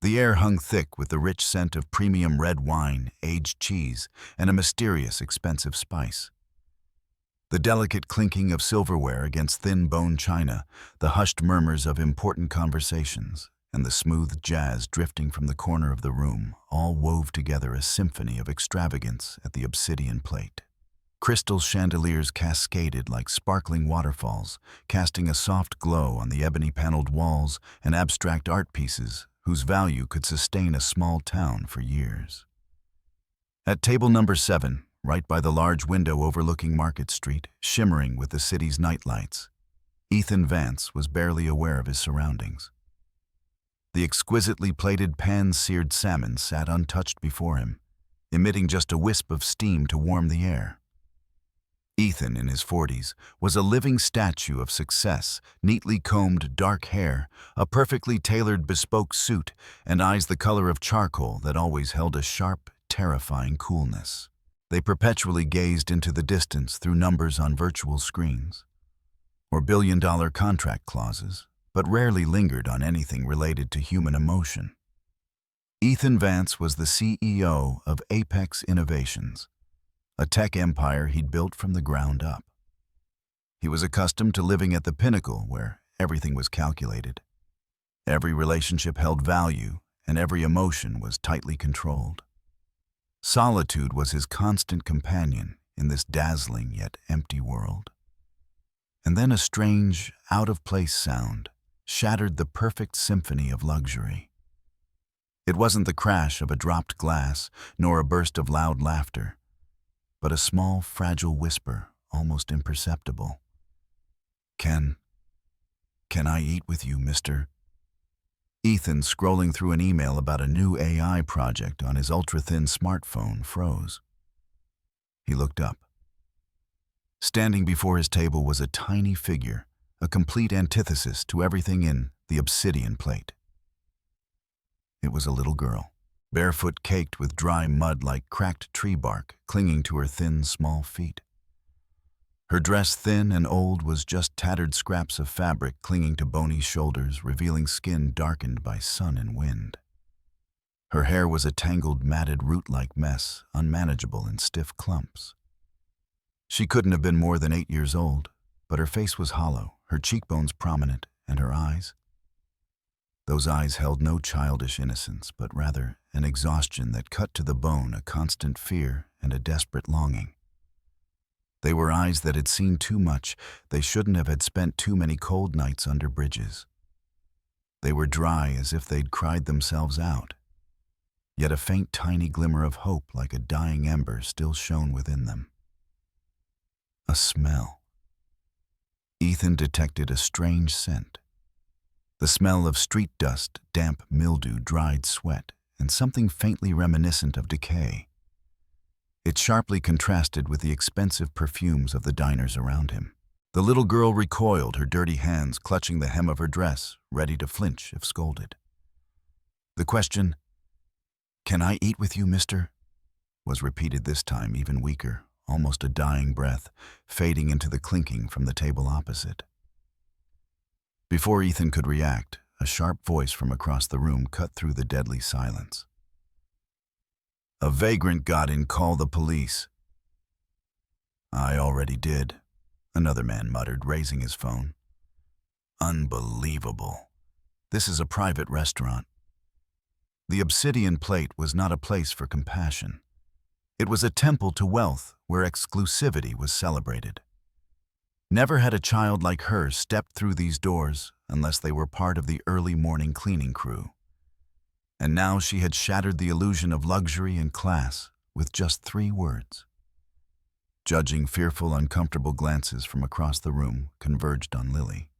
The air hung thick with the rich scent of premium red wine, aged cheese, and a mysterious, expensive spice. The delicate clinking of silverware against thin bone china, the hushed murmurs of important conversations, and the smooth jazz drifting from the corner of the room all wove together a symphony of extravagance at the obsidian plate. Crystal chandeliers cascaded like sparkling waterfalls, casting a soft glow on the ebony-paneled walls and abstract art pieces whose value could sustain a small town for years. At table number 7, right by the large window overlooking Market Street, shimmering with the city's nightlights, Ethan Vance was barely aware of his surroundings. The exquisitely plated pan-seared salmon sat untouched before him, emitting just a wisp of steam to warm the air. Ethan, in his 40s, was a living statue of success, neatly combed dark hair, a perfectly tailored bespoke suit, and eyes the color of charcoal that always held a sharp, terrifying coolness. They perpetually gazed into the distance through numbers on virtual screens, or billion-dollar contract clauses, but rarely lingered on anything related to human emotion. Ethan Vance was the CEO of Apex Innovations, a tech empire he'd built from the ground up. He was accustomed to living at the pinnacle where everything was calculated. Every relationship held value, and every emotion was tightly controlled. Solitude was his constant companion in this dazzling yet empty world. And then a strange, out-of-place sound shattered the perfect symphony of luxury. It wasn't the crash of a dropped glass, nor a burst of loud laughter, but a small, fragile whisper, almost imperceptible. Can I eat with you, mister? Ethan, scrolling through an email about a new AI project on his ultra-thin smartphone, froze. He looked up. Standing before his table was a tiny figure, a complete antithesis to everything in the obsidian plate. It was a little girl, barefoot, caked with dry mud like cracked tree bark clinging to her thin, small feet. Her dress, thin and old, was just tattered scraps of fabric clinging to bony shoulders, revealing skin darkened by sun and wind. Her hair was a tangled, matted, root-like mess, unmanageable in stiff clumps. She couldn't have been more than 8 years old, but her face was hollow, her cheekbones prominent, and her eyes. Those eyes held no childish innocence, but rather an exhaustion that cut to the bone, a constant fear and a desperate longing. They were eyes that had seen too much. They shouldn't have had spent too many cold nights under bridges. They were dry as if they'd cried themselves out. Yet a faint, tiny glimmer of hope like a dying ember still shone within them. A smell. Ethan detected a strange scent. The smell of street dust, damp mildew, dried sweat, and something faintly reminiscent of decay. It sharply contrasted with the expensive perfumes of the diners around him. The little girl recoiled, her dirty hands clutching the hem of her dress, ready to flinch if scolded. The question, "Can I eat with you, mister?" was repeated this time, even weaker, almost a dying breath, fading into the clinking from the table opposite. Before Ethan could react, a sharp voice from across the room cut through the deadly silence. "A vagrant got in, call the police." "I already did," another man muttered, raising his phone. "Unbelievable. This is a private restaurant." The obsidian plate was not a place for compassion. It was a temple to wealth where exclusivity was celebrated. Never had a child like her stepped through these doors unless they were part of the early morning cleaning crew. And now she had shattered the illusion of luxury and class with just 3 words. Judging fearful, uncomfortable glances from across the room converged on Lily.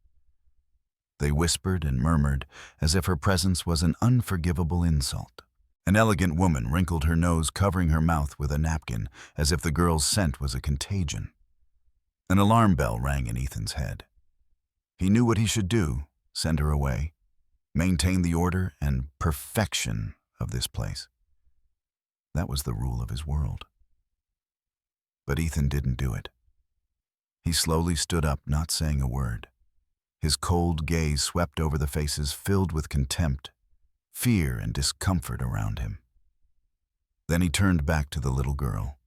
They whispered and murmured as if her presence was an unforgivable insult. An elegant woman wrinkled her nose, covering her mouth with a napkin, as if the girl's scent was a contagion. An alarm bell rang in Ethan's head. He knew what he should do: send her away, maintain the order and perfection of this place. That was the rule of his world. But Ethan didn't do it. He slowly stood up, not saying a word. His cold gaze swept over the faces filled with contempt, fear and discomfort around him. Then he turned back to the little girl.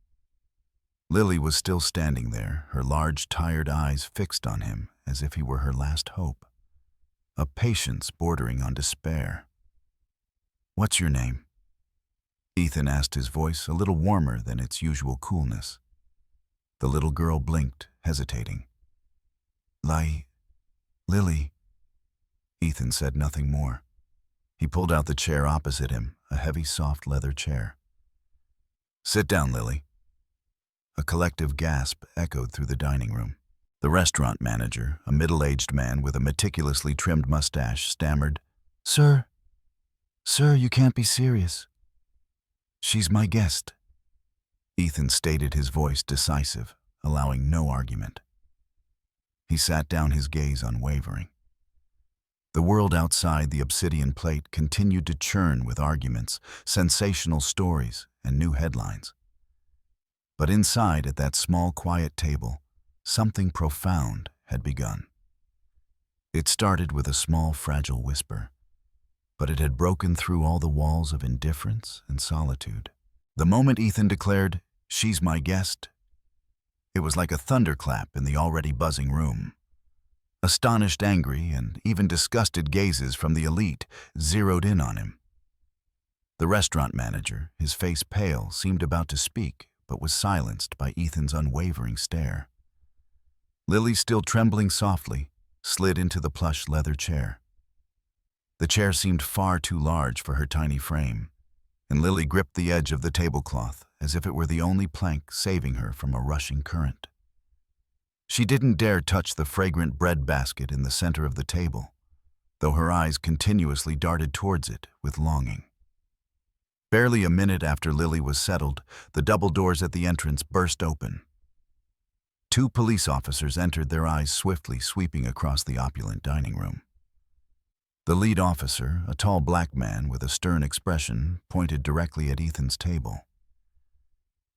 Lily was still standing there, her large, tired eyes fixed on him as if he were her last hope, a patience bordering on despair. "What's your name?" Ethan asked, his voice a little warmer than its usual coolness. The little girl blinked, hesitating. Lily." Ethan said nothing more. He pulled out the chair opposite him, a heavy, soft leather chair. "Sit down, Lily." A collective gasp echoed through the dining room. The restaurant manager, a middle-aged man with a meticulously trimmed mustache, stammered, Sir, you can't be serious. She's my guest." Ethan stated, his voice decisive, allowing no argument. He sat down, his gaze unwavering. The world outside the obsidian plate continued to churn with arguments, sensational stories, and new headlines. But inside, at that small, quiet table, something profound had begun. It started with a small, fragile whisper, but it had broken through all the walls of indifference and solitude. The moment Ethan declared, "She's my guest," it was like a thunderclap in the already buzzing room. Astonished, angry, and even disgusted gazes from the elite zeroed in on him. The restaurant manager, his face pale, seemed about to speak, but was silenced by Ethan's unwavering stare. Lily, still trembling softly, slid into the plush leather chair. The chair seemed far too large for her tiny frame, and Lily gripped the edge of the tablecloth as if it were the only plank saving her from a rushing current. She didn't dare touch the fragrant bread basket in the center of the table, though her eyes continuously darted towards it with longing. Barely a minute after Lily was settled, the double doors at the entrance burst open. 2 police officers entered, their eyes swiftly sweeping across the opulent dining room. The lead officer, a tall black man with a stern expression, pointed directly at Ethan's table.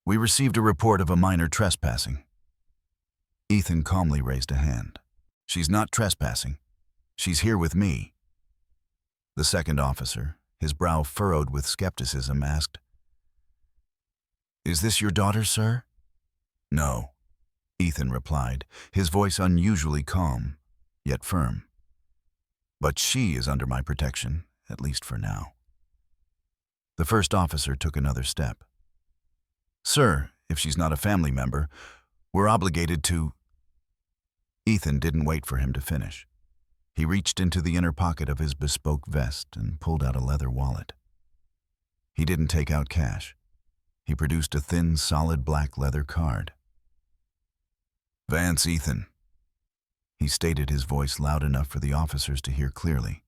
"We received a report of a minor trespassing." Ethan calmly raised a hand. "She's not trespassing. She's here with me." The second officer, his brow furrowed with skepticism, asked, "Is this your daughter, sir?" "No," Ethan replied, his voice unusually calm, yet firm. "But she is under my protection, at least for now." The first officer took another step. "Sir, if she's not a family member, we're obligated to—" Ethan didn't wait for him to finish. He reached into the inner pocket of his bespoke vest and pulled out a leather wallet. He didn't take out cash. He produced a thin, solid black leather card. "Vance Ethan," he stated, his voice loud enough for the officers to hear clearly.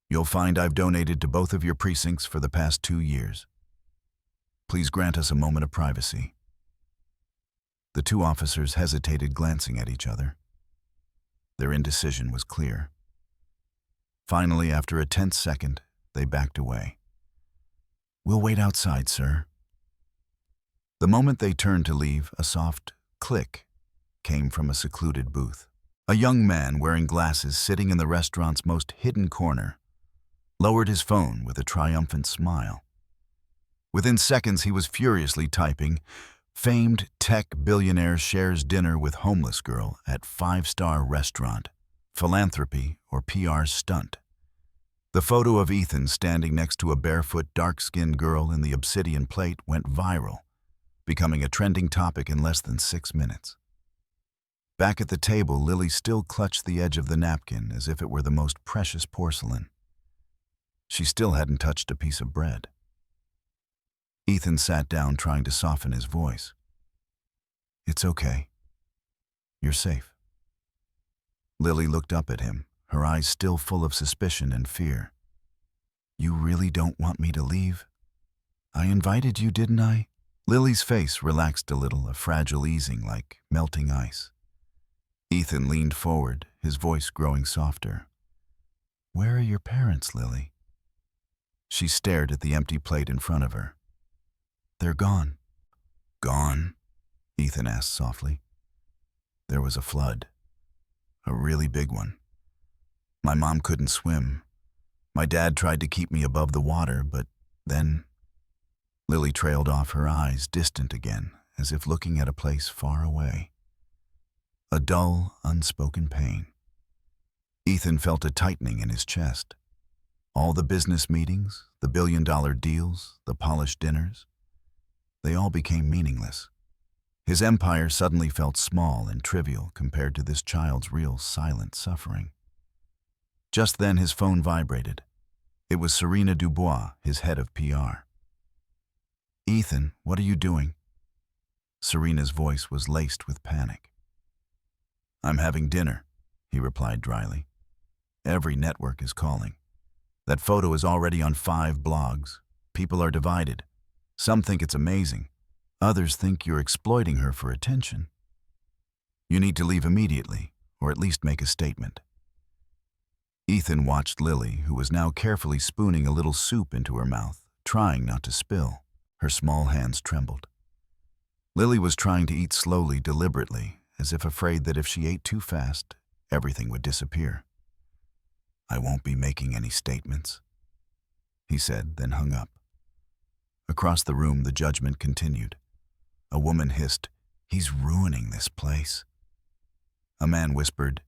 "You'll find I've donated to both of your precincts for the past 2 years. Please grant us a moment of privacy." The 2 officers hesitated, glancing at each other. Their indecision was clear. Finally, after a tense second, they backed away. "We'll wait outside, sir." The moment they turned to leave, a soft click came from a secluded booth. A young man wearing glasses, sitting in the restaurant's most hidden corner, lowered his phone with a triumphant smile. Within seconds, he was furiously typing, "Famed tech billionaire shares dinner with homeless girl at 5-star restaurant. Philanthropy or PR stunt." The photo of Ethan standing next to a barefoot, dark-skinned girl in the obsidian plate went viral, becoming a trending topic in less than 6 minutes. Back at the table, Lily still clutched the edge of the napkin as if it were the most precious porcelain. She still hadn't touched a piece of bread. Ethan sat down, trying to soften his voice. "It's okay. You're safe." Lily looked up at him, her eyes still full of suspicion and fear. "You really don't want me to leave? I invited you, didn't I?" Lily's face relaxed a little, a fragile easing like melting ice. Ethan leaned forward, his voice growing softer. "Where are your parents, Lily?" She stared at the empty plate in front of her. "They're gone." "Gone?" Ethan asked softly. "There was a flood. A really big one. My mom couldn't swim. My dad tried to keep me above the water, but then Lily trailed off, her eyes distant again, as if looking at a place far away. A dull, unspoken pain. Ethan felt a tightening in his chest. All the business meetings, the billion-dollar deals, the polished dinners, they all became meaningless. His empire suddenly felt small and trivial compared to this child's real, silent suffering. Just then his phone vibrated. It was Serena Dubois, his head of PR. "Ethan, what are you doing?" Serena's voice was laced with panic. "I'm having dinner," he replied dryly. "Every network is calling. That photo is already on 5 blogs. People are divided. Some think it's amazing. Others think you're exploiting her for attention. You need to leave immediately, or at least make a statement." Ethan watched Lily, who was now carefully spooning a little soup into her mouth, trying not to spill. Her small hands trembled. Lily was trying to eat slowly, deliberately, as if afraid that if she ate too fast, everything would disappear. "I won't be making any statements," he said, then hung up. Across the room, the judgment continued. A woman hissed, "He's ruining this place." A man whispered,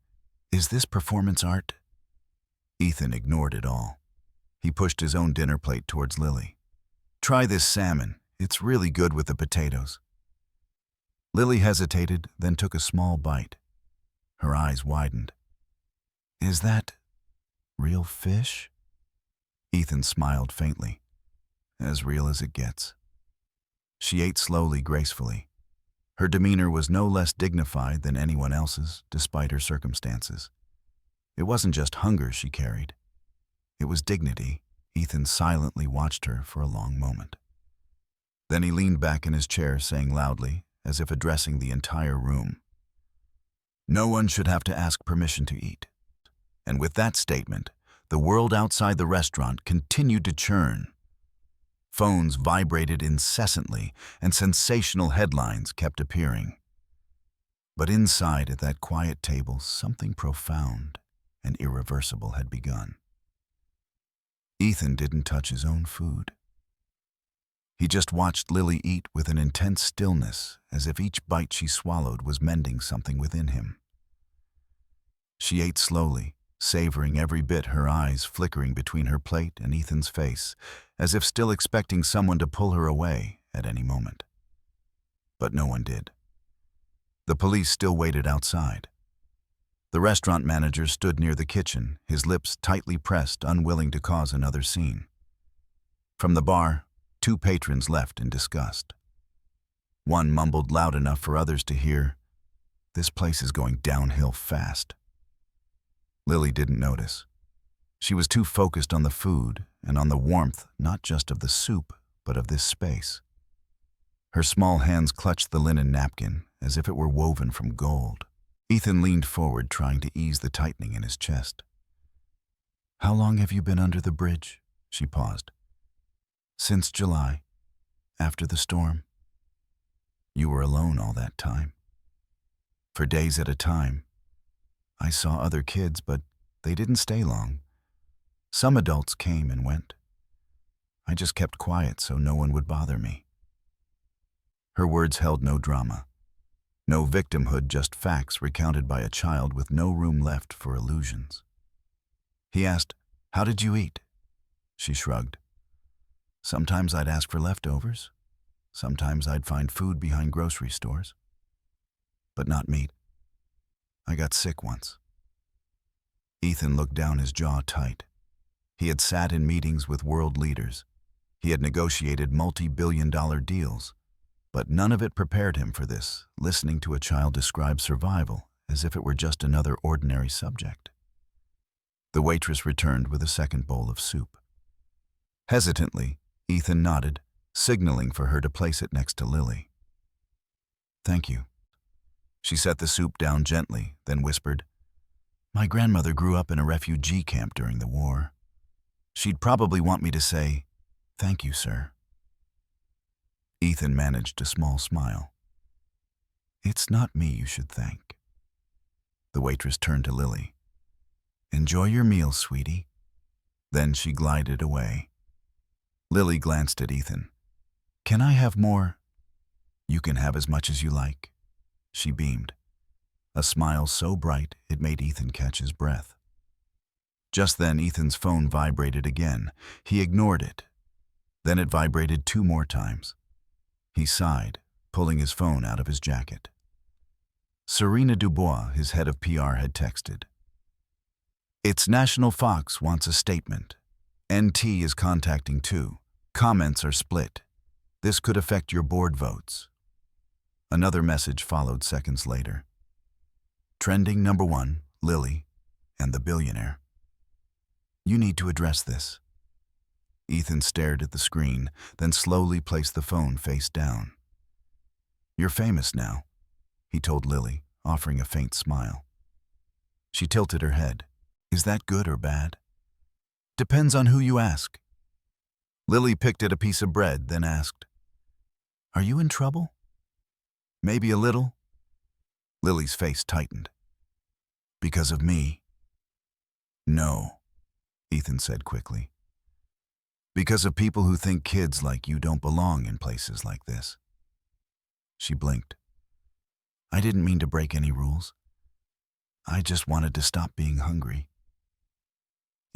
"Is this performance art?" Ethan ignored it all. He pushed his own dinner plate towards Lily. "Try this salmon. It's really good with the potatoes." Lily hesitated, then took a small bite. Her eyes widened. "Is that real fish?" Ethan smiled faintly. "As real as it gets." She ate slowly, gracefully. Her demeanor was no less dignified than anyone else's, despite her circumstances. It wasn't just hunger she carried. It was dignity. Ethan silently watched her for a long moment. Then he leaned back in his chair, saying loudly, as if addressing the entire room, "No one should have to ask permission to eat." And with that statement, the world outside the restaurant continued to churn. Phones vibrated incessantly, and sensational headlines kept appearing. But inside at that quiet table, something profound and irreversible had begun. Ethan didn't touch his own food. He just watched Lily eat with an intense stillness, as if each bite she swallowed was mending something within him. She ate slowly, savoring every bit, her eyes flickering between her plate and Ethan's face, as if still expecting someone to pull her away at any moment. But no one did. The police still waited outside. The restaurant manager stood near the kitchen, his lips tightly pressed, unwilling to cause another scene. From the bar, 2 patrons left in disgust. One mumbled loud enough for others to hear, "This place is going downhill fast." Lily didn't notice. She was too focused on the food and on the warmth, not just of the soup, but of this space. Her small hands clutched the linen napkin as if it were woven from gold. Ethan leaned forward, trying to ease the tightening in his chest. "How long have you been under the bridge?" She paused. "Since July, after the storm." "You were alone all that time?" "For days at a time. I saw other kids, but they didn't stay long. Some adults came and went. I just kept quiet so no one would bother me." Her words held no drama. No victimhood, just facts recounted by a child with no room left for illusions. He asked, "How did you eat?" She shrugged. "Sometimes I'd ask for leftovers. Sometimes I'd find food behind grocery stores. But not meat. I got sick once." Ethan looked down, his jaw tight. He had sat in meetings with world leaders. He had negotiated multi-billion-dollar deals. But none of it prepared him for this, listening to a child describe survival as if it were just another ordinary subject. The waitress returned with a second bowl of soup. Hesitantly, Ethan nodded, signaling for her to place it next to Lily. "Thank you." She set the soup down gently, then whispered, "My grandmother grew up in a refugee camp during the war. She'd probably want me to say, 'Thank you, sir.'" Ethan managed a small smile. "It's not me you should thank." The waitress turned to Lily. "Enjoy your meal, sweetie." Then she glided away. Lily glanced at Ethan. "Can I have more?" "You can have as much as you like." She beamed, a smile so bright it made Ethan catch his breath. Just then, Ethan's phone vibrated again. He ignored it. Then it vibrated 2 more times. He sighed, pulling his phone out of his jacket. Serena Dubois, his head of PR, had texted. "It's National Fox wants a statement. NT is contacting too. Comments are split. This could affect your board votes." Another message followed seconds later. Trending #1, Lily and the Billionaire. "You need to address this." Ethan stared at the screen, then slowly placed the phone face down. "You're famous now," he told Lily, offering a faint smile. She tilted her head. "Is that good or bad?" "Depends on who you ask." Lily picked at a piece of bread, then asked, "Are you in trouble?" "Maybe a little." Lily's face tightened. "Because of me?" "No," Ethan said quickly. "Because of people who think kids like you don't belong in places like this." She blinked. "I didn't mean to break any rules. I just wanted to stop being hungry."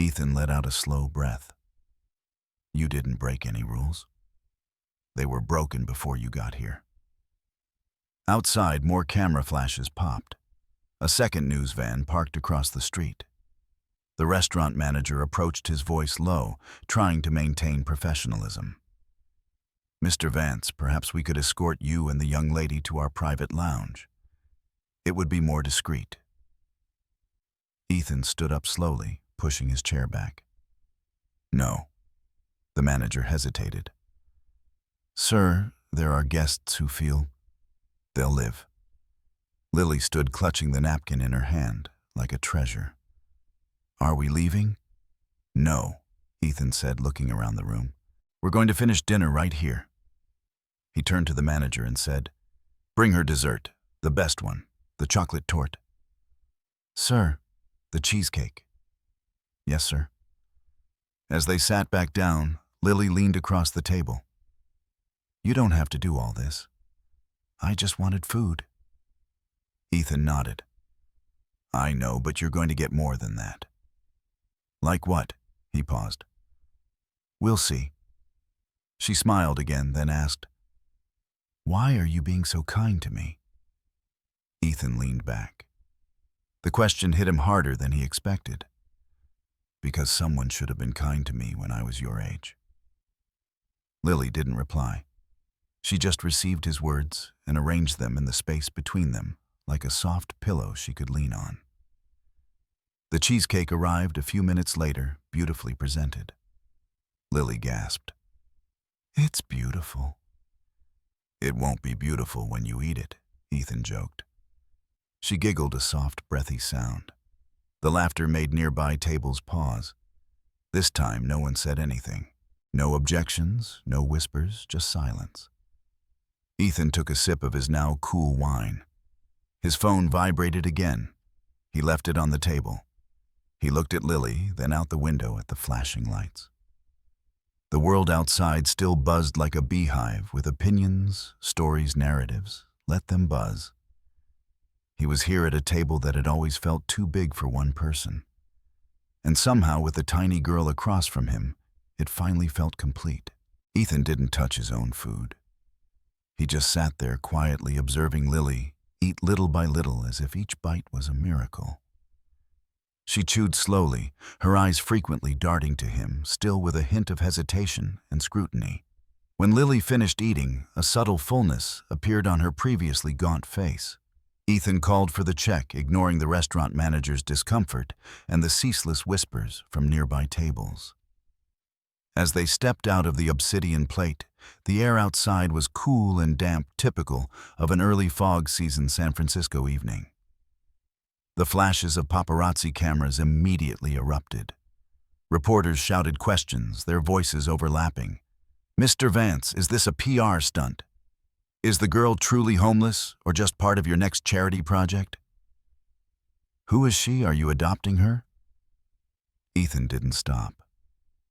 Ethan let out a slow breath. "You didn't break any rules. They were broken before you got here." Outside, more camera flashes popped. A second news van parked across the street. The restaurant manager approached, his voice low, trying to maintain professionalism. "Mr. Vance, perhaps we could escort you and the young lady to our private lounge. It would be more discreet." Ethan stood up slowly, pushing his chair back. "No." The manager hesitated. "Sir, there are guests who feel they'll live." Lily stood clutching the napkin in her hand, like a treasure. "Are we leaving?" "No," Ethan said, looking around the room. "We're going to finish dinner right here." He turned to the manager and said, "Bring her dessert, the best one, the chocolate torte." "Sir, the cheesecake." "Yes, sir." As they sat back down, Lily leaned across the table. "You don't have to do all this. I just wanted food." Ethan nodded. "I know, but you're going to get more than that." "Like what?" He paused. "We'll see." She smiled again, then asked, "Why are you being so kind to me?" Ethan leaned back. The question hit him harder than he expected. "Because someone should have been kind to me when I was your age." Lily didn't reply. She just received his words and arranged them in the space between them, like a soft pillow she could lean on. The cheesecake arrived a few minutes later, beautifully presented. Lily gasped. "It's beautiful." "It won't be beautiful when you eat it," Ethan joked. She giggled a soft, breathy sound. The laughter made nearby tables pause. This time, no one said anything. No objections, no whispers, just silence. Ethan took a sip of his now cool wine. His phone vibrated again. He left it on the table. He looked at Lily, then out the window at the flashing lights. The world outside still buzzed like a beehive with opinions, stories, narratives. Let them buzz. He was here at a table that had always felt too big for one person. And somehow, with the tiny girl across from him, it finally felt complete. Ethan didn't touch his own food. He just sat there quietly observing Lily eat little by little as if each bite was a miracle. She chewed slowly, her eyes frequently darting to him, still with a hint of hesitation and scrutiny. When Lily finished eating, a subtle fullness appeared on her previously gaunt face. Ethan called for the check, ignoring the restaurant manager's discomfort and the ceaseless whispers from nearby tables. As they stepped out of the obsidian plate, the air outside was cool and damp, typical of an early fog season San Francisco evening. The flashes of paparazzi cameras immediately erupted. Reporters shouted questions, their voices overlapping. "Mr. Vance, is this a PR stunt? Is the girl truly homeless or just part of your next charity project? Who is she? Are you adopting her?" Ethan didn't stop.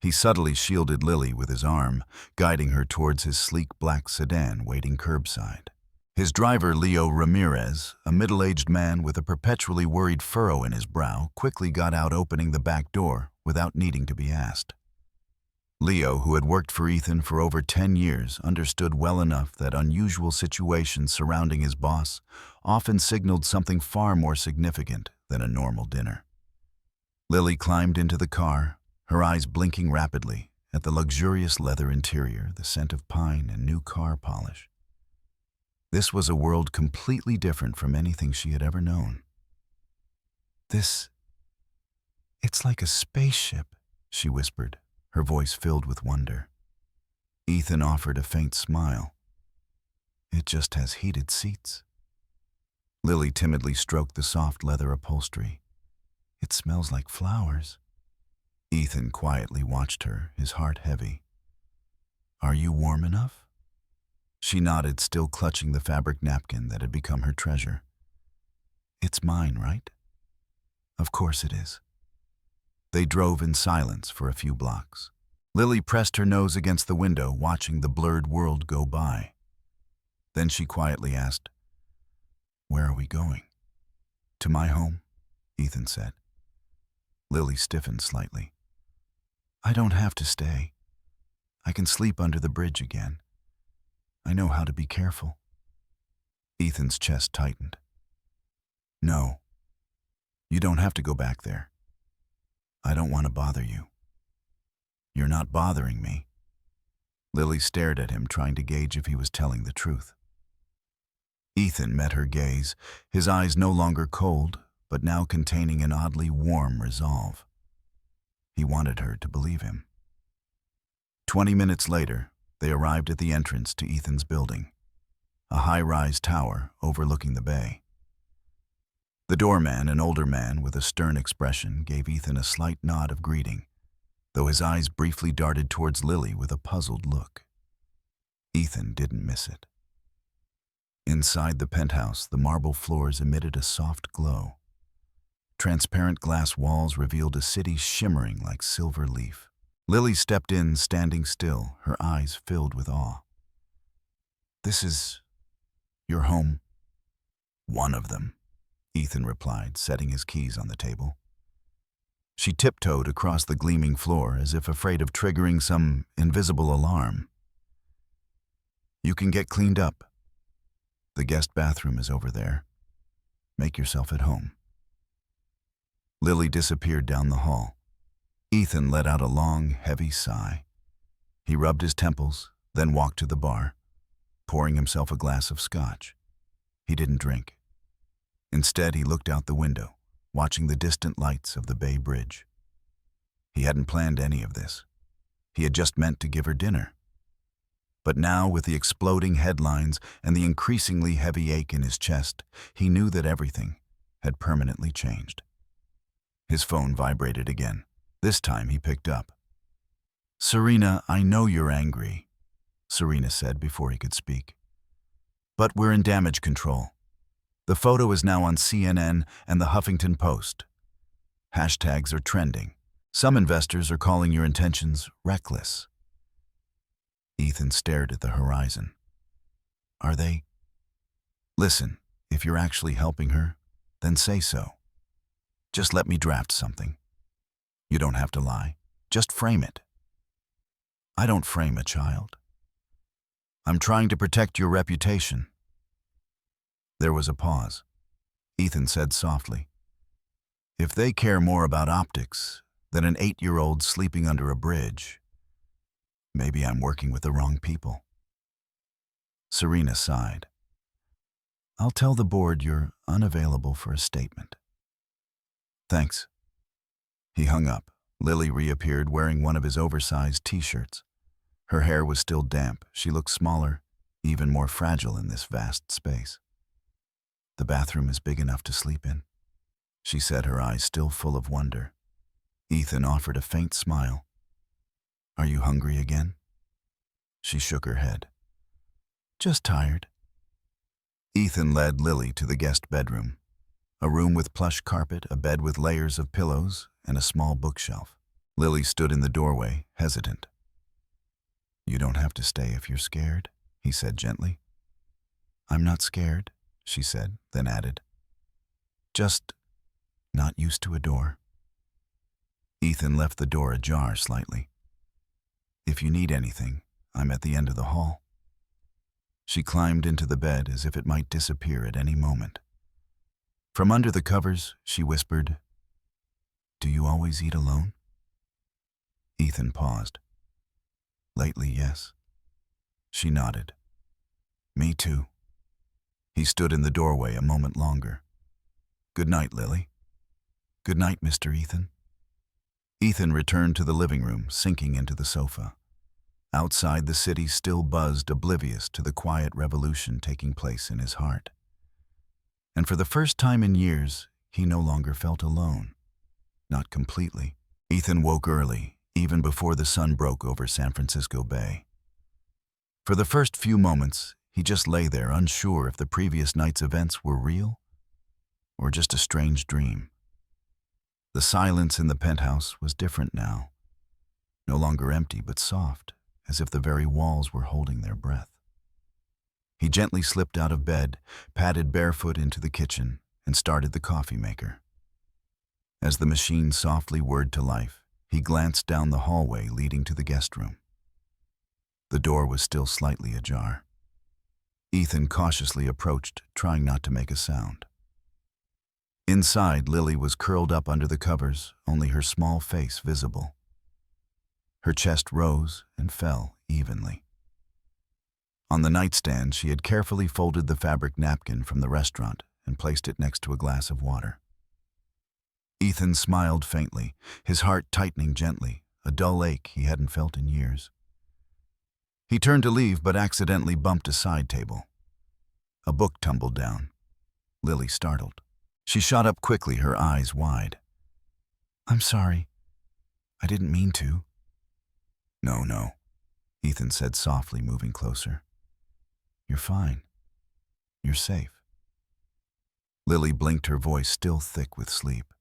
He subtly shielded Lily with his arm, guiding her towards his sleek black sedan waiting curbside. His driver, Leo Ramirez, a middle-aged man with a perpetually worried furrow in his brow, quickly got out, opening the back door without needing to be asked. Leo, who had worked for Ethan for over 10 years, understood well enough that unusual situations surrounding his boss often signaled something far more significant than a normal dinner. Lily climbed into the car, her eyes blinking rapidly at the luxurious leather interior, the scent of pine and new car polish. This was a world completely different from anything she had ever known. It's like a spaceship," she whispered, her voice filled with wonder. Ethan offered a faint smile. "It just has heated seats." Lily timidly stroked the soft leather upholstery. "It smells like flowers." Ethan quietly watched her, his heart heavy. "Are you warm enough?" She nodded, still clutching the fabric napkin that had become her treasure. "It's mine, right?" "Of course it is." They drove in silence for a few blocks. Lily pressed her nose against the window, watching the blurred world go by. Then she quietly asked, "Where are we going?" "To my home," Ethan said. Lily stiffened slightly. "I don't have to stay. I can sleep under the bridge again. I know how to be careful." Ethan's chest tightened. "No, you don't have to go back there. I don't want to bother you." "You're not bothering me." Lily stared at him, trying to gauge if he was telling the truth. Ethan met her gaze, his eyes no longer cold, but now containing an oddly warm resolve. He wanted her to believe him. 20 minutes later, they arrived at the entrance to Ethan's building, a high-rise tower overlooking the bay. The doorman, an older man with a stern expression, gave Ethan a slight nod of greeting, though his eyes briefly darted towards Lily with a puzzled look. Ethan didn't miss it. Inside the penthouse, the marble floors emitted a soft glow. Transparent glass walls revealed a city shimmering like silver leaf. Lily stepped in, standing still, her eyes filled with awe. "This is your home?" "One of them," Ethan replied, setting his keys on the table. She tiptoed across the gleaming floor, as if afraid of triggering some invisible alarm. "You can get cleaned up. The guest bathroom is over there. Make yourself at home." Lily disappeared down the hall. Ethan let out a long, heavy sigh. He rubbed his temples, then walked to the bar, pouring himself a glass of scotch. He didn't drink. Instead, he looked out the window, watching the distant lights of the Bay Bridge. He hadn't planned any of this. He had just meant to give her dinner. But now, with the exploding headlines and the increasingly heavy ache in his chest, he knew that everything had permanently changed. His phone vibrated again. This time he picked up. "Serena, I know you're angry," Serena said before he could speak. "But we're in damage control. The photo is now on CNN and the Huffington Post. Hashtags are trending. Some investors are calling your intentions reckless." Ethan stared at the horizon. "Are they?" "Listen, if you're actually helping her, then say so. Just let me draft something. You don't have to lie. Just frame it." "I don't frame a child. I'm trying to protect your reputation." There was a pause. Ethan said softly, "If they care more about optics than an 8-year-old sleeping under a bridge, maybe I'm working with the wrong people." Serena sighed. "I'll tell the board you're unavailable for a statement." "Thanks." He hung up. Lily reappeared wearing one of his oversized t-shirts. Her hair was still damp. She looked smaller, even more fragile in this vast space. "The bathroom is big enough to sleep in," she said, her eyes still full of wonder. Ethan offered a faint smile. "Are you hungry again?" She shook her head. "Just tired." Ethan led Lily to the guest bedroom, a room with plush carpet, a bed with layers of pillows, and a small bookshelf. Lily stood in the doorway, hesitant. "You don't have to stay if you're scared," he said gently. "I'm not scared," she said, then added, "just not used to a door." Ethan left the door ajar slightly. "If you need anything, I'm at the end of the hall." She climbed into the bed as if it might disappear at any moment. From under the covers, she whispered, "Do you always eat alone?" Ethan paused. "Lately, yes." She nodded. "Me too." He stood in the doorway a moment longer. "Good night, Lily." "Good night, Mr. Ethan." Ethan returned to the living room, sinking into the sofa. Outside, the city still buzzed, oblivious to the quiet revolution taking place in his heart. And for the first time in years, he no longer felt alone. Not completely. Ethan woke early, even before the sun broke over San Francisco Bay. For the first few moments, he just lay there, unsure if the previous night's events were real or just a strange dream. The silence in the penthouse was different now, no longer empty but soft, as if the very walls were holding their breath. He gently slipped out of bed, padded barefoot into the kitchen, and started the coffee maker. As the machine softly whirred to life, he glanced down the hallway leading to the guest room. The door was still slightly ajar. Ethan cautiously approached, trying not to make a sound. Inside, Lily was curled up under the covers, only her small face visible. Her chest rose and fell evenly. On the nightstand, she had carefully folded the fabric napkin from the restaurant and placed it next to a glass of water. Ethan smiled faintly, his heart tightening gently, a dull ache he hadn't felt in years. He turned to leave but accidentally bumped a side table. A book tumbled down. Lily startled. She shot up quickly, her eyes wide. "I'm sorry. I didn't mean to." No," Ethan said softly, moving closer. "You're fine. You're safe." Lily blinked, her voice still thick with sleep.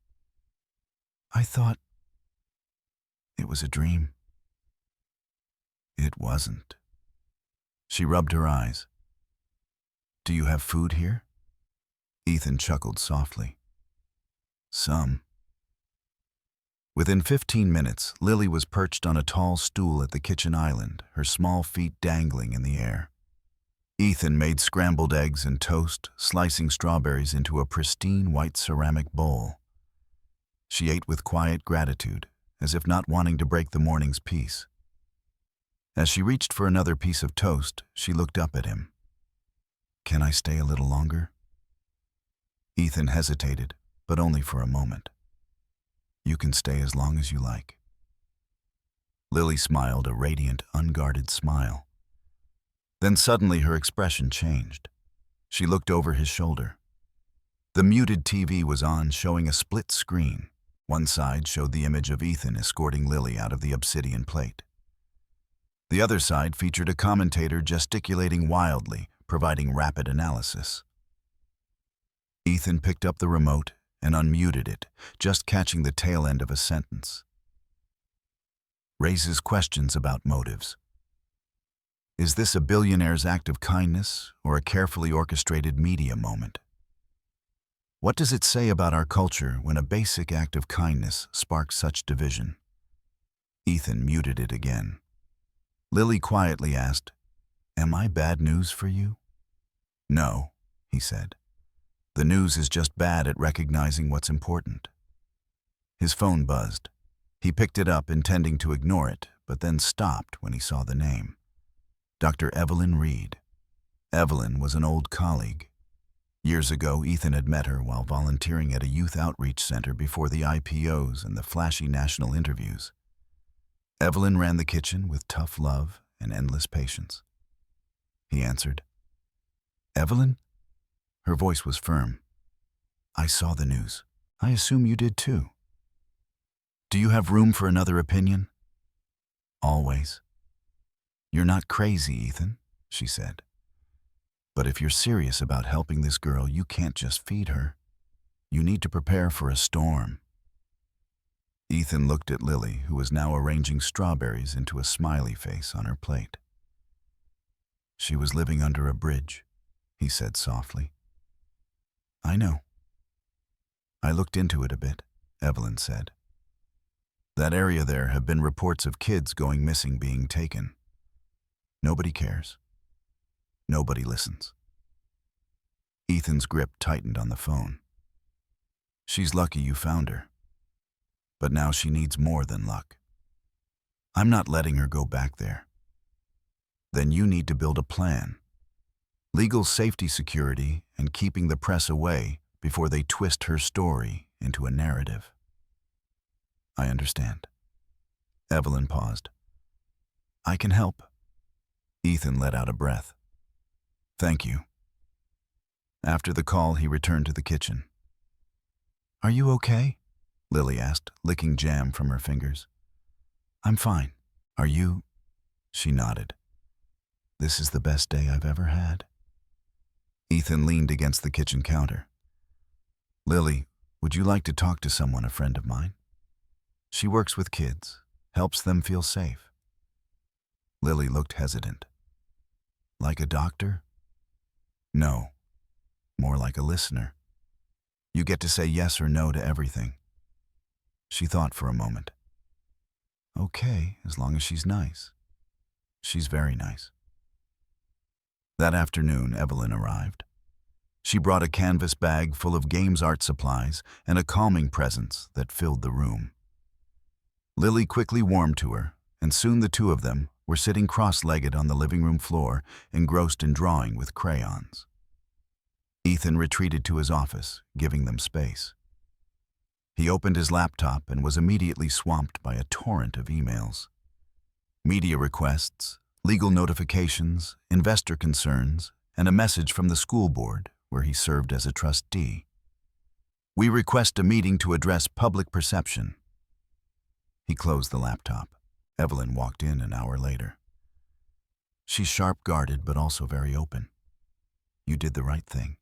"I thought it was a dream." "It wasn't." She rubbed her eyes. "Do you have food here?" Ethan chuckled softly. "Some." Within 15 minutes, Lily was perched on a tall stool at the kitchen island, her small feet dangling in the air. Ethan made scrambled eggs and toast, slicing strawberries into a pristine white ceramic bowl. She ate with quiet gratitude, as if not wanting to break the morning's peace. As she reached for another piece of toast, she looked up at him. "Can I stay a little longer?" Ethan hesitated, but only for a moment. "You can stay as long as you like." Lily smiled, a radiant, unguarded smile. Then suddenly her expression changed. She looked over his shoulder. The muted TV was on, showing a split screen. One side showed the image of Ethan escorting Lily out of the obsidian plate. The other side featured a commentator gesticulating wildly, providing rapid analysis. Ethan picked up the remote and unmuted it, just catching the tail end of a sentence. "Raises questions about motives. Is this a billionaire's act of kindness or a carefully orchestrated media moment? What does it say about our culture when a basic act of kindness sparks such division?" Ethan muted it again. Lily quietly asked, "Am I bad news for you?" "No," he said. "The news is just bad at recognizing what's important." His phone buzzed. He picked it up, intending to ignore it, but then stopped when he saw the name. Dr. Evelyn Reed. Evelyn was an old colleague. Years ago, Ethan had met her while volunteering at a youth outreach center before the IPOs and the flashy national interviews. Evelyn ran the kitchen with tough love and endless patience. He answered. "Evelyn?" Her voice was firm. "I saw the news. I assume you did too. Do you have room for another opinion?" "Always." "You're not crazy, Ethan," she said. "But if you're serious about helping this girl, you can't just feed her. You need to prepare for a storm." Ethan looked at Lily, who was now arranging strawberries into a smiley face on her plate. She was living under a bridge, he said softly. I know. I looked into it a bit, Evelyn said. That area there have been reports of kids going missing being taken. Nobody cares. Nobody listens. Ethan's grip tightened on the phone. She's lucky you found her. But now she needs more than luck. I'm not letting her go back there. Then you need to build a plan. Legal safety security and keeping the press away before they twist her story into a narrative. I understand. Evelyn paused. I can help. Ethan let out a breath. Thank you. After the call, he returned to the kitchen. Are you okay? Lily asked, licking jam from her fingers. I'm fine. Are you? She nodded. This is the best day I've ever had. Ethan leaned against the kitchen counter. Lily, would you like to talk to someone, a friend of mine? She works with kids, helps them feel safe. Lily looked hesitant. Like a doctor? No, more like a listener. You get to say yes or no to everything. She thought for a moment. Okay, as long as she's nice. She's very nice. That afternoon, Evelyn arrived. She brought a canvas bag full of games art supplies and a calming presence that filled the room. Lily quickly warmed to her, and soon the two of them were sitting cross-legged on the living room floor, engrossed in drawing with crayons. Ethan retreated to his office, giving them space. He opened his laptop and was immediately swamped by a torrent of emails. Media requests, legal notifications, investor concerns, and a message from the school board where he served as a trustee. We request a meeting to address public perception. He closed the laptop. Evelyn walked in an hour later. She's sharp-guarded but also very open. You did the right thing.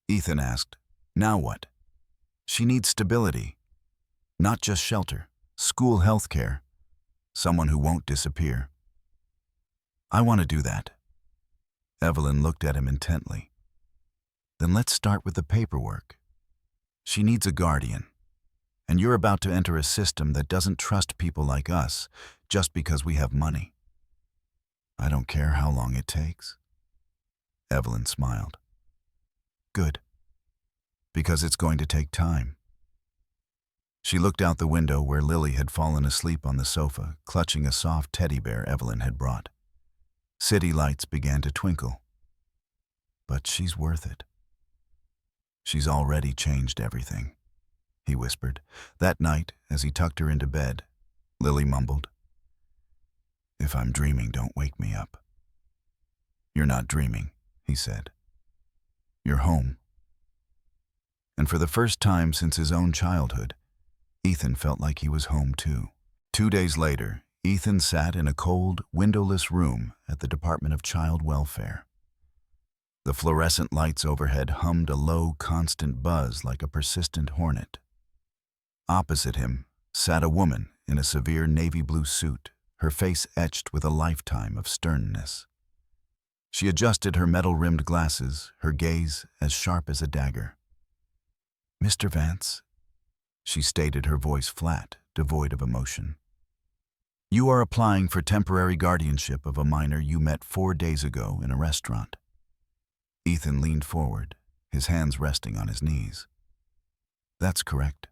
Ethan asked, now what? She needs stability. Not just shelter, school health care. Someone who won't disappear. I want to do that. Evelyn looked at him intently. Then let's start with the paperwork. She needs a guardian. And you're about to enter a system that doesn't trust people like us just because we have money. I don't care how long it takes. Evelyn smiled. Good. Because it's going to take time. She looked out the window where Lily had fallen asleep on the sofa, clutching a soft teddy bear Evelyn had brought. City lights began to twinkle. But she's worth it. She's already changed everything, he whispered. That night, as he tucked her into bed, Lily mumbled, If I'm dreaming, don't wake me up. You're not dreaming, he said. You're home. And for the first time since his own childhood, Ethan felt like he was home too. 2 days later, Ethan sat in a cold, windowless room at the Department of Child Welfare. The fluorescent lights overhead hummed a low, constant buzz like a persistent hornet. Opposite him sat a woman in a severe navy blue suit, her face etched with a lifetime of sternness. She adjusted her metal-rimmed glasses, her gaze as sharp as a dagger. Mr. Vance, she stated, her voice flat, devoid of emotion. You are applying for temporary guardianship of a minor you met 4 days ago in a restaurant. Ethan leaned forward, his hands resting on his knees. That's correct.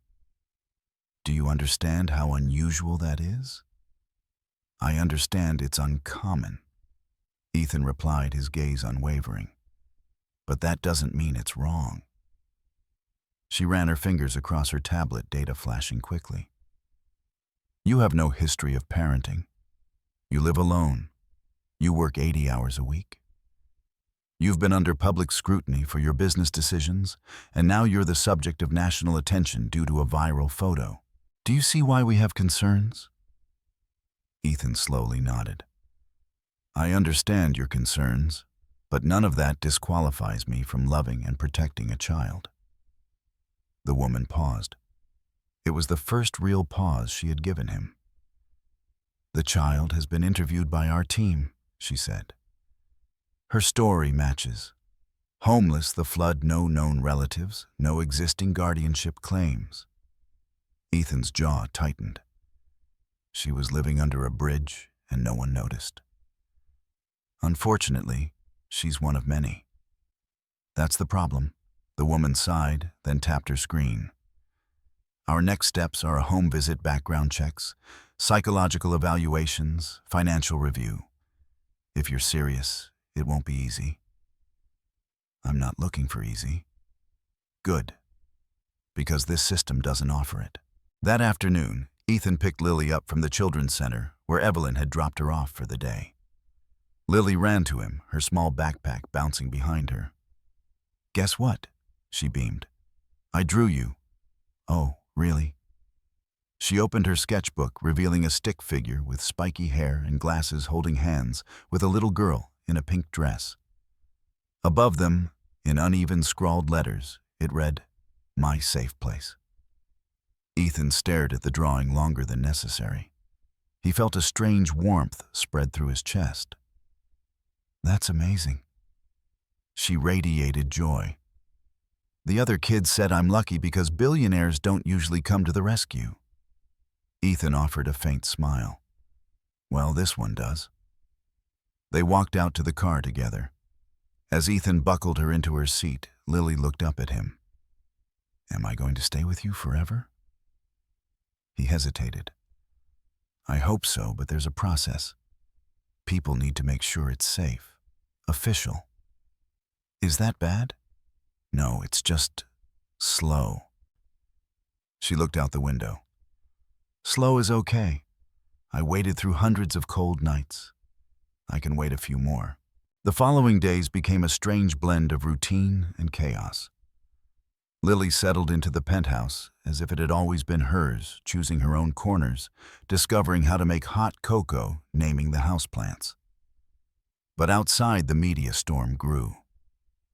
Do you understand how unusual that is? I understand it's uncommon, Ethan replied, his gaze unwavering. But that doesn't mean it's wrong. She ran her fingers across her tablet, data flashing quickly. You have no history of parenting. You live alone. You work 80 hours a week. You've been under public scrutiny for your business decisions, and now you're the subject of national attention due to a viral photo. Do you see why we have concerns? Ethan slowly nodded. I understand your concerns, but none of that disqualifies me from loving and protecting a child. The woman paused. It was the first real pause she had given him. "The child has been interviewed by our team," she said. "Her story matches. Homeless, the flood, no known relatives, no existing guardianship claims." Ethan's jaw tightened. She was living under a bridge and no one noticed. "Unfortunately, she's one of many." "That's the problem." The woman sighed, then tapped her screen. "Our next steps are a home visit, background checks, psychological evaluations, financial review. If you're serious, it won't be easy." "I'm not looking for easy." "Good, because this system doesn't offer it." That afternoon, Ethan picked Lily up from the children's center, where Evelyn had dropped her off for the day. Lily ran to him, her small backpack bouncing behind her. "Guess what?" she beamed. "I drew you." "Oh, really?" She opened her sketchbook, revealing a stick figure with spiky hair and glasses holding hands with a little girl in a pink dress. Above them, in uneven scrawled letters, it read, "My safe place." Ethan stared at the drawing longer than necessary. He felt a strange warmth spread through his chest. "That's amazing." She radiated joy. "The other kids said I'm lucky because billionaires don't usually come to the rescue." Ethan offered a faint smile. "Well, this one does." They walked out to the car together. As Ethan buckled her into her seat, Lily looked up at him. "Am I going to stay with you forever?" He hesitated. "I hope so, but there's a process. People need to make sure it's safe. Official." "Is that bad?" "No, it's just slow." She looked out the window. "Slow is okay. I waited through hundreds of cold nights. I can wait a few more." The following days became a strange blend of routine and chaos. Lily settled into the penthouse as if it had always been hers, choosing her own corners, discovering how to make hot cocoa, naming the houseplants. But outside, the media storm grew.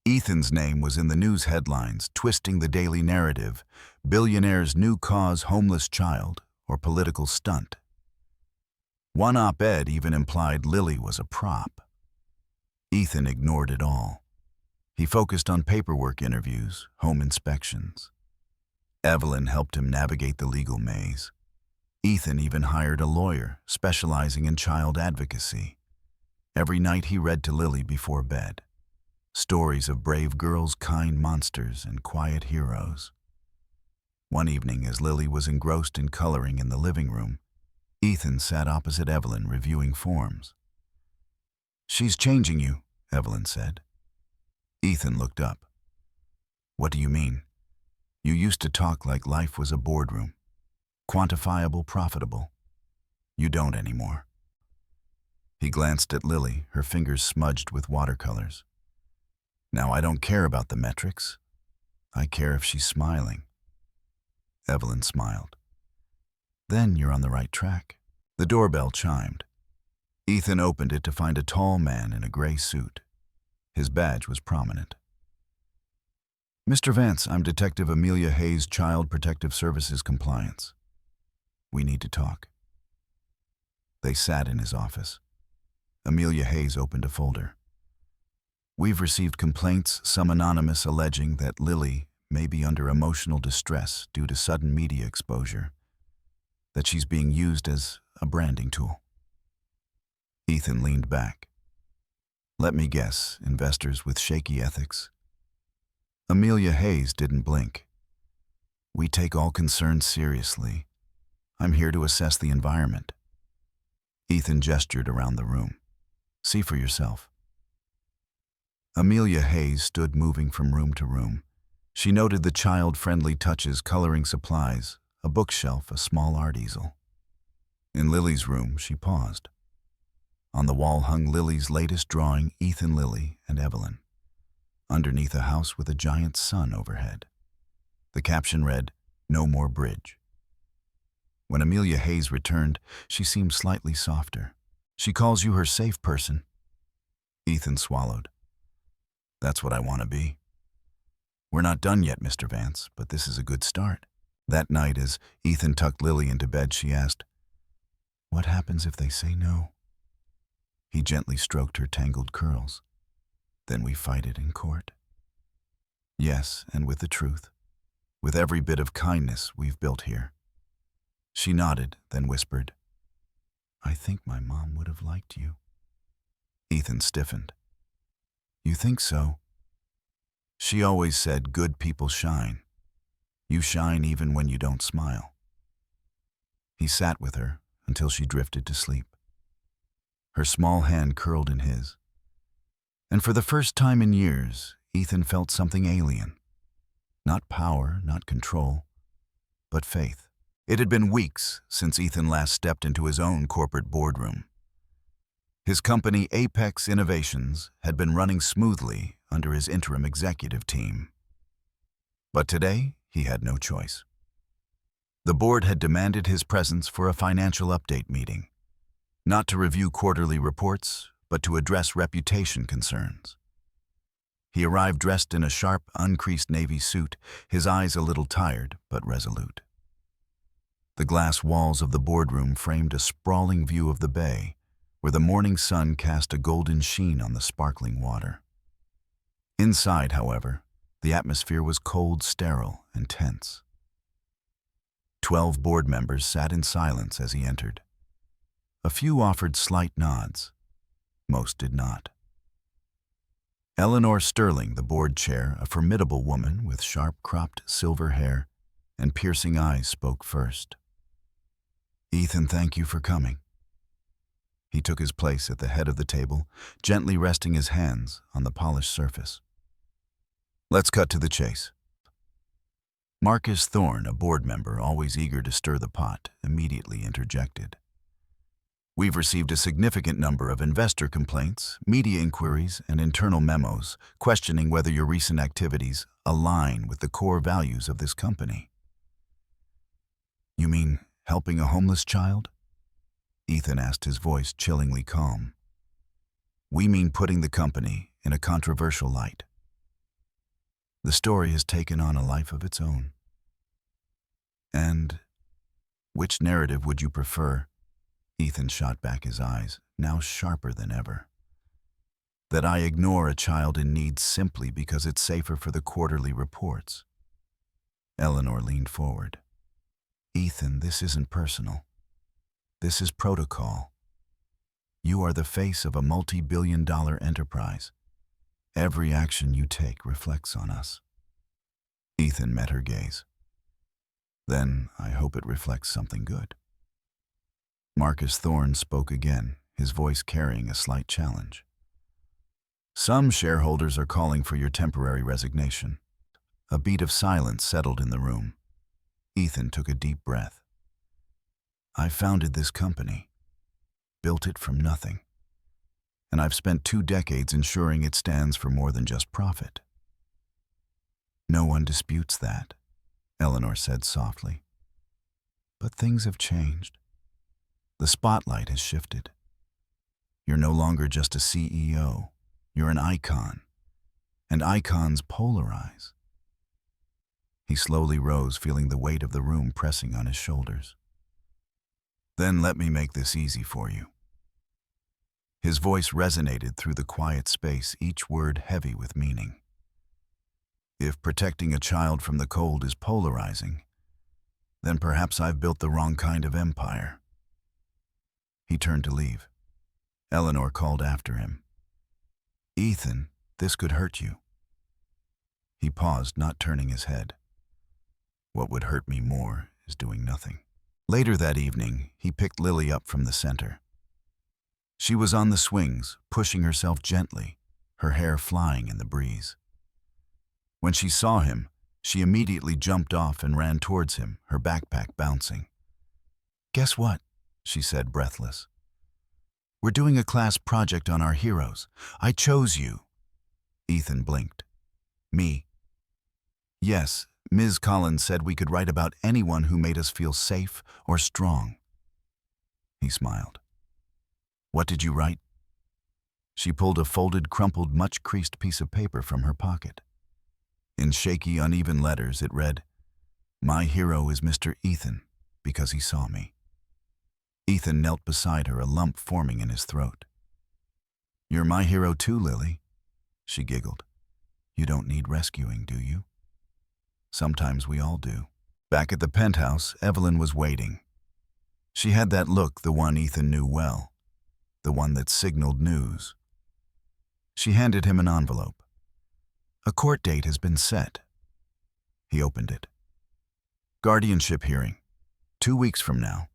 Ethan's name was in the news headlines, twisting the daily narrative: billionaire's new cause, homeless child, or political stunt. One op-ed even implied Lily was a prop. Ethan ignored it all. He focused on paperwork interviews, home inspections. Evelyn helped him navigate the legal maze. Ethan even hired a lawyer, specializing in child advocacy. Every night he read to Lily before bed. Stories of brave girls, kind monsters, and quiet heroes. One evening, as Lily was engrossed in coloring in the living room, Ethan sat opposite Evelyn reviewing forms. "She's changing you," Evelyn said. Ethan looked up. "What do you mean? You used to talk like life was a boardroom. Quantifiable, profitable. You don't anymore." He glanced at Lily, her fingers smudged with watercolors. "Now I don't care about the metrics. I care if she's smiling." Evelyn smiled. "Then you're on the right track." The doorbell chimed. Ethan opened it to find a tall man in a gray suit. His badge was prominent. "Mr. Vance, I'm Detective Amelia Hayes, Child Protective Services Compliance. We need to talk." They sat in his office. Amelia Hayes opened a folder. "We've received complaints, some anonymous, alleging that Lily may be under emotional distress due to sudden media exposure, that she's being used as a branding tool." Ethan leaned back. "Let me guess, investors with shaky ethics?" Amelia Hayes didn't blink. "We take all concerns seriously. I'm here to assess the environment." Ethan gestured around the room. "See for yourself." Amelia Hayes stood moving from room to room. She noted the child-friendly touches, coloring supplies, a bookshelf, a small art easel. In Lily's room, she paused. On the wall hung Lily's latest drawing, Ethan, Lily, and Evelyn, underneath a house with a giant sun overhead. The caption read, "No more bridge." When Amelia Hayes returned, she seemed slightly softer. "She calls you her safe person." Ethan swallowed. "That's what I want to be." "We're not done yet, Mr. Vance, but this is a good start." That night, as Ethan tucked Lily into bed, she asked, "What happens if they say no?" He gently stroked her tangled curls. "Then we fight it in court." "Yes, and with the truth. With every bit of kindness we've built here." She nodded, then whispered, "I think my mom would have liked you." Ethan stiffened. "You think so?" "She always said good people shine. You shine even when you don't smile." He sat with her until she drifted to sleep. Her small hand curled in his. And for the first time in years, Ethan felt something alien. Not power, not control, but faith. It had been weeks since Ethan last stepped into his own corporate boardroom. His company, Apex Innovations, had been running smoothly under his interim executive team. But today, he had no choice. The board had demanded his presence for a financial update meeting, not to review quarterly reports, but to address reputation concerns. He arrived dressed in a sharp, uncreased navy suit, his eyes a little tired but resolute. The glass walls of the boardroom framed a sprawling view of the bay, where the morning sun cast a golden sheen on the sparkling water. Inside, however, the atmosphere was cold, sterile, and tense. 12 board members sat in silence as he entered. A few offered slight nods. Most did not. Eleanor Sterling, the board chair, a formidable woman with sharp-cropped silver hair and piercing eyes, spoke first. "Ethan, thank you for coming." He took his place at the head of the table, gently resting his hands on the polished surface. "Let's cut to the chase." Marcus Thorne, a board member always eager to stir the pot, immediately interjected. "We've received a significant number of investor complaints, media inquiries, and internal memos questioning whether your recent activities align with the core values of this company." "You mean helping a homeless child?" Ethan asked, his voice chillingly calm. "We mean putting the company in a controversial light. The story has taken on a life of its own." "And which narrative would you prefer?" Ethan shot back his eyes, now sharper than ever. "That I ignore a child in need simply because it's safer for the quarterly reports." Eleanor leaned forward. "Ethan, this isn't personal. This is protocol. You are the face of a multi-billion-dollar enterprise. Every action you take reflects on us." Ethan met her gaze. "Then I hope it reflects something good." Marcus Thorne spoke again, his voice carrying a slight challenge. "Some shareholders are calling for your temporary resignation." A beat of silence settled in the room. Ethan took a deep breath. "I founded this company, built it from nothing, and I've spent 2 decades ensuring it stands for more than just profit." "No one disputes that," Eleanor said softly. "But things have changed. The spotlight has shifted. You're no longer just a CEO. You're an icon, and icons polarize." He slowly rose, feeling the weight of the room pressing on his shoulders. "Then let me make this easy for you." His voice resonated through the quiet space, each word heavy with meaning. "If protecting a child from the cold is polarizing, then perhaps I've built the wrong kind of empire." He turned to leave. Eleanor called after him. "Ethan, this could hurt you." He paused, not turning his head. "What would hurt me more is doing nothing." Later that evening, he picked Lily up from the center. She was on the swings, pushing herself gently, her hair flying in the breeze. When she saw him, she immediately jumped off and ran towards him, her backpack bouncing. "Guess what?" she said, breathless. "We're doing a class project on our heroes. I chose you." Ethan blinked. "Me?" "Yes, Ms. Collins said we could write about anyone who made us feel safe or strong." He smiled. "What did you write?" She pulled a folded, crumpled, much-creased piece of paper from her pocket. In shaky, uneven letters, it read, My hero is Mr. Ethan, because he saw me. Ethan knelt beside her, a lump forming in his throat. You're my hero too, Lily, she giggled. You don't need rescuing, do you? Sometimes we all do. Back at the penthouse, Evelyn was waiting. She had that look, the one Ethan knew well, the one that signaled news. She handed him an envelope. A court date has been set. He opened it. Guardianship hearing. 2 weeks from now.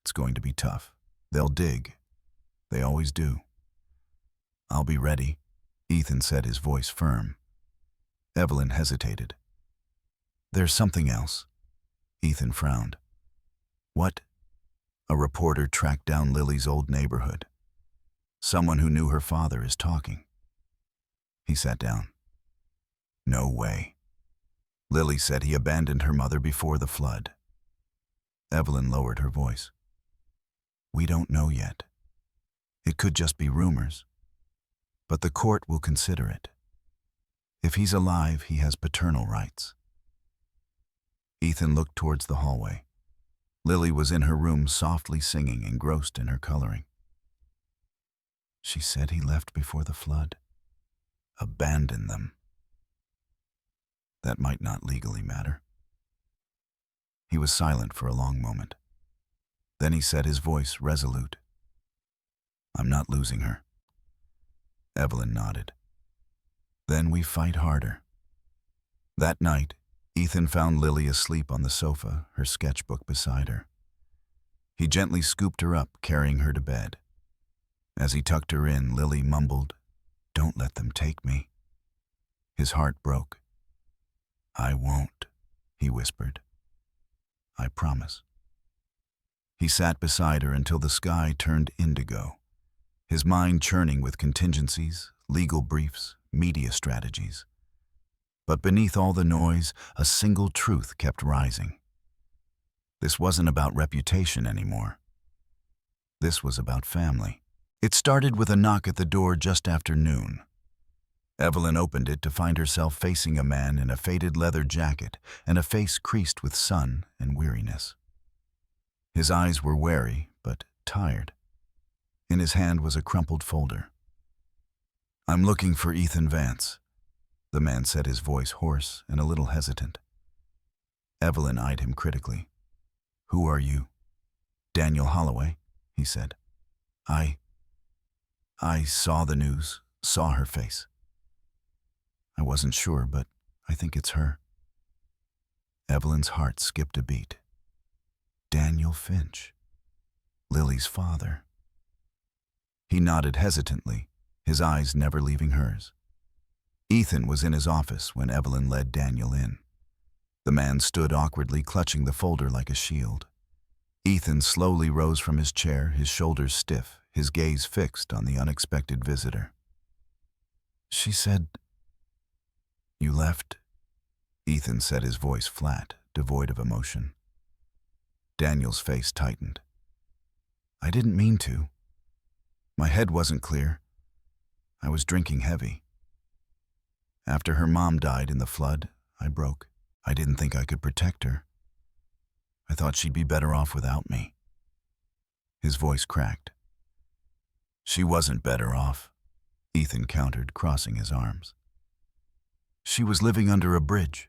It's going to be tough. They'll dig. They always do. I'll be ready, Ethan said, his voice firm. Evelyn hesitated. There's something else. Ethan frowned. What? A reporter tracked down Lily's old neighborhood. Someone who knew her father is talking. He sat down. No way. Lily said he abandoned her mother before the flood. Evelyn lowered her voice. We don't know yet. It could just be rumors. But the court will consider it. If he's alive, he has paternal rights. Ethan looked towards the hallway. Lily was in her room, softly singing, engrossed in her coloring. She said he left before the flood. Abandon them. That might not legally matter. He was silent for a long moment. Then he said, his voice resolute. I'm not losing her. Evelyn nodded. Then we fight harder. That night, Ethan found Lily asleep on the sofa, her sketchbook beside her. He gently scooped her up, carrying her to bed. As he tucked her in, Lily mumbled, Don't let them take me. His heart broke. I won't, he whispered. I promise. He sat beside her until the sky turned indigo, his mind churning with contingencies, legal briefs, media strategies. But beneath all the noise, a single truth kept rising. This wasn't about reputation anymore. This was about family. It started with a knock at the door just after noon. Evelyn opened it to find herself facing a man in a faded leather jacket and a face creased with sun and weariness. His eyes were wary, but tired. In his hand was a crumpled folder. I'm looking for Ethan Vance, the man said, his voice hoarse and a little hesitant. Evelyn eyed him critically. Who are you? Daniel Holloway, he said. I saw the news, saw her face. I wasn't sure, but I think it's her. Evelyn's heart skipped a beat. Daniel Finch, Lily's father. He nodded hesitantly, his eyes never leaving hers. Ethan was in his office when Evelyn led Daniel in. The man stood awkwardly, clutching the folder like a shield. Ethan slowly rose from his chair, his shoulders stiff, his gaze fixed on the unexpected visitor. She said, You left? Ethan said, his voice flat, devoid of emotion. Daniel's face tightened. I didn't mean to. My head wasn't clear. I was drinking heavy. After her mom died in the flood, I broke. I didn't think I could protect her. I thought she'd be better off without me. His voice cracked. She wasn't better off, Ethan countered, crossing his arms. She was living under a bridge.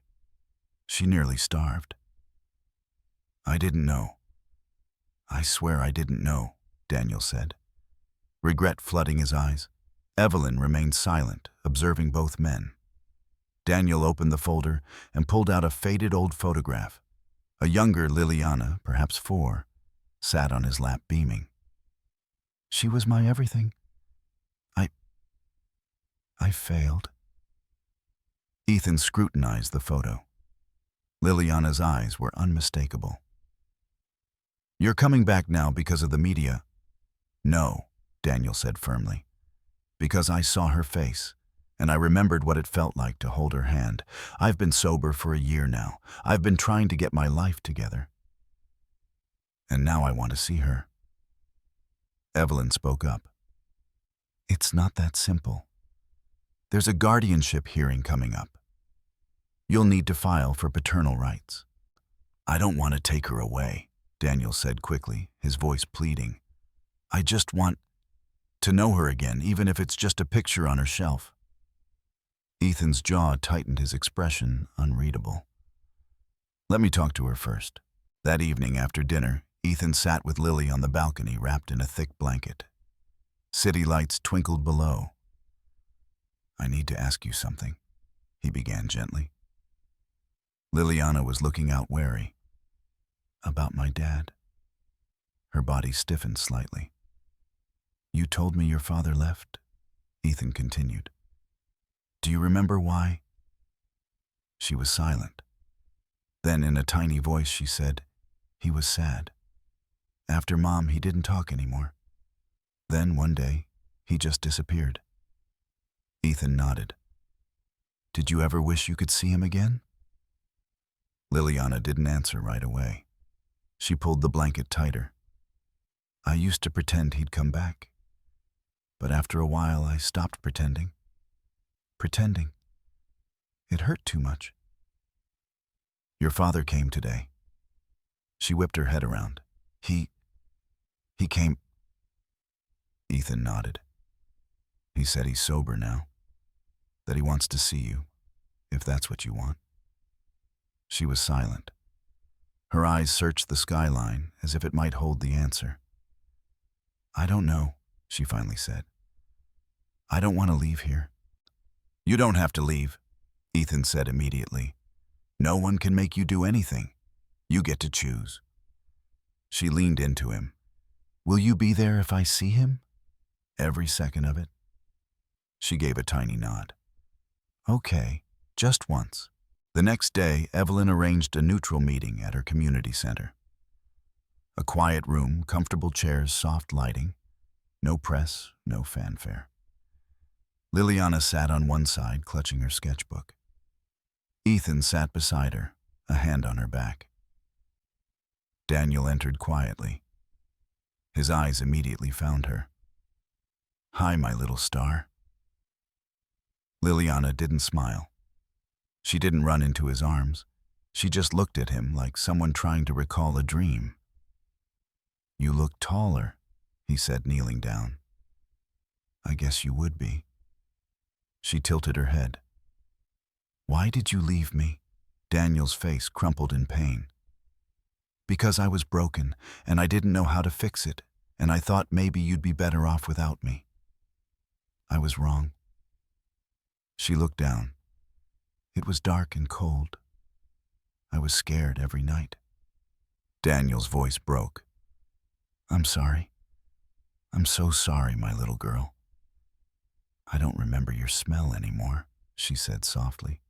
She nearly starved. I didn't know. I swear I didn't know, Daniel said, regret flooding his eyes. Evelyn remained silent, observing both men. Daniel opened the folder and pulled out a faded old photograph. A younger Liliana, perhaps 4, sat on his lap beaming. She was my everything. I failed. Ethan scrutinized the photo. Liliana's eyes were unmistakable. You're coming back now because of the media? No, Daniel said firmly. Because I saw her face, and I remembered what it felt like to hold her hand. I've been sober for a year now. I've been trying to get my life together. And now I want to see her. Evelyn spoke up. It's not that simple. There's a guardianship hearing coming up. You'll need to file for paternal rights. I don't want to take her away, Daniel said quickly, his voice pleading. I just want to know her again, even if it's just a picture on her shelf. Ethan's jaw tightened, his expression unreadable. Let me talk to her first. That evening after dinner, Ethan sat with Lily on the balcony wrapped in a thick blanket. City lights twinkled below. I need to ask you something, he began gently. Liliana was looking out wary. About my dad. Her body stiffened slightly. You told me your father left, Ethan continued. Do you remember why? She was silent. Then in a tiny voice she said, he was sad. After Mom, he didn't talk anymore. Then one day, he just disappeared. Ethan nodded. Did you ever wish you could see him again? Liliana didn't answer right away. She pulled the blanket tighter. I used to pretend he'd come back. But after a while, I stopped pretending. It hurt too much. Your father came today. She whipped her head around. He came. Ethan nodded. He said he's sober now, that he wants to see you, if that's what you want. She was silent. Her eyes searched the skyline as if it might hold the answer. I don't know, she finally said. I don't want to leave here. You don't have to leave, Ethan said immediately. No one can make you do anything. You get to choose. She leaned into him. Will you be there if I see him? Every second of it. She gave a tiny nod. Okay, just once. The next day, Evelyn arranged a neutral meeting at her community center. A quiet room, comfortable chairs, soft lighting. No press, no fanfare. Liliana sat on one side, clutching her sketchbook. Ethan sat beside her, a hand on her back. Daniel entered quietly. His eyes immediately found her. Hi, my little star. Liliana didn't smile. She didn't run into his arms. She just looked at him like someone trying to recall a dream. You look taller, he said, kneeling down. I guess you would be. She tilted her head. Why did you leave me? Daniel's face crumpled in pain. Because I was broken, and I didn't know how to fix it, and I thought maybe you'd be better off without me. I was wrong. She looked down. It was dark and cold. I was scared every night. Daniel's voice broke. I'm sorry. I'm so sorry, my little girl. I don't remember your smell anymore, she said softly.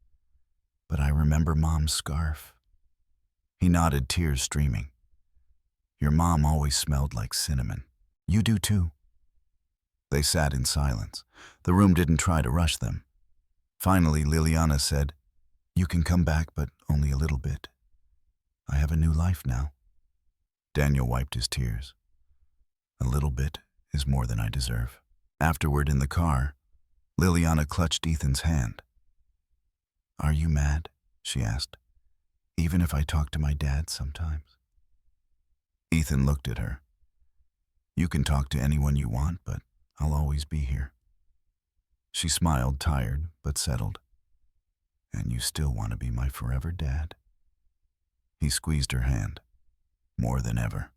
But I remember Mom's scarf. He nodded, tears streaming. Your mom always smelled like cinnamon. You do too. They sat in silence. The room didn't try to rush them. Finally, Liliana said, You can come back, but only a little bit. I have a new life now. Daniel wiped his tears. A little bit is more than I deserve. Afterward, in the car, Liliana clutched Ethan's hand. Are you mad? She asked. Even if I talk to my dad sometimes. Ethan looked at her. You can talk to anyone you want, but I'll always be here. She smiled, tired but settled. And you still want to be my forever dad? He squeezed her hand, more than ever.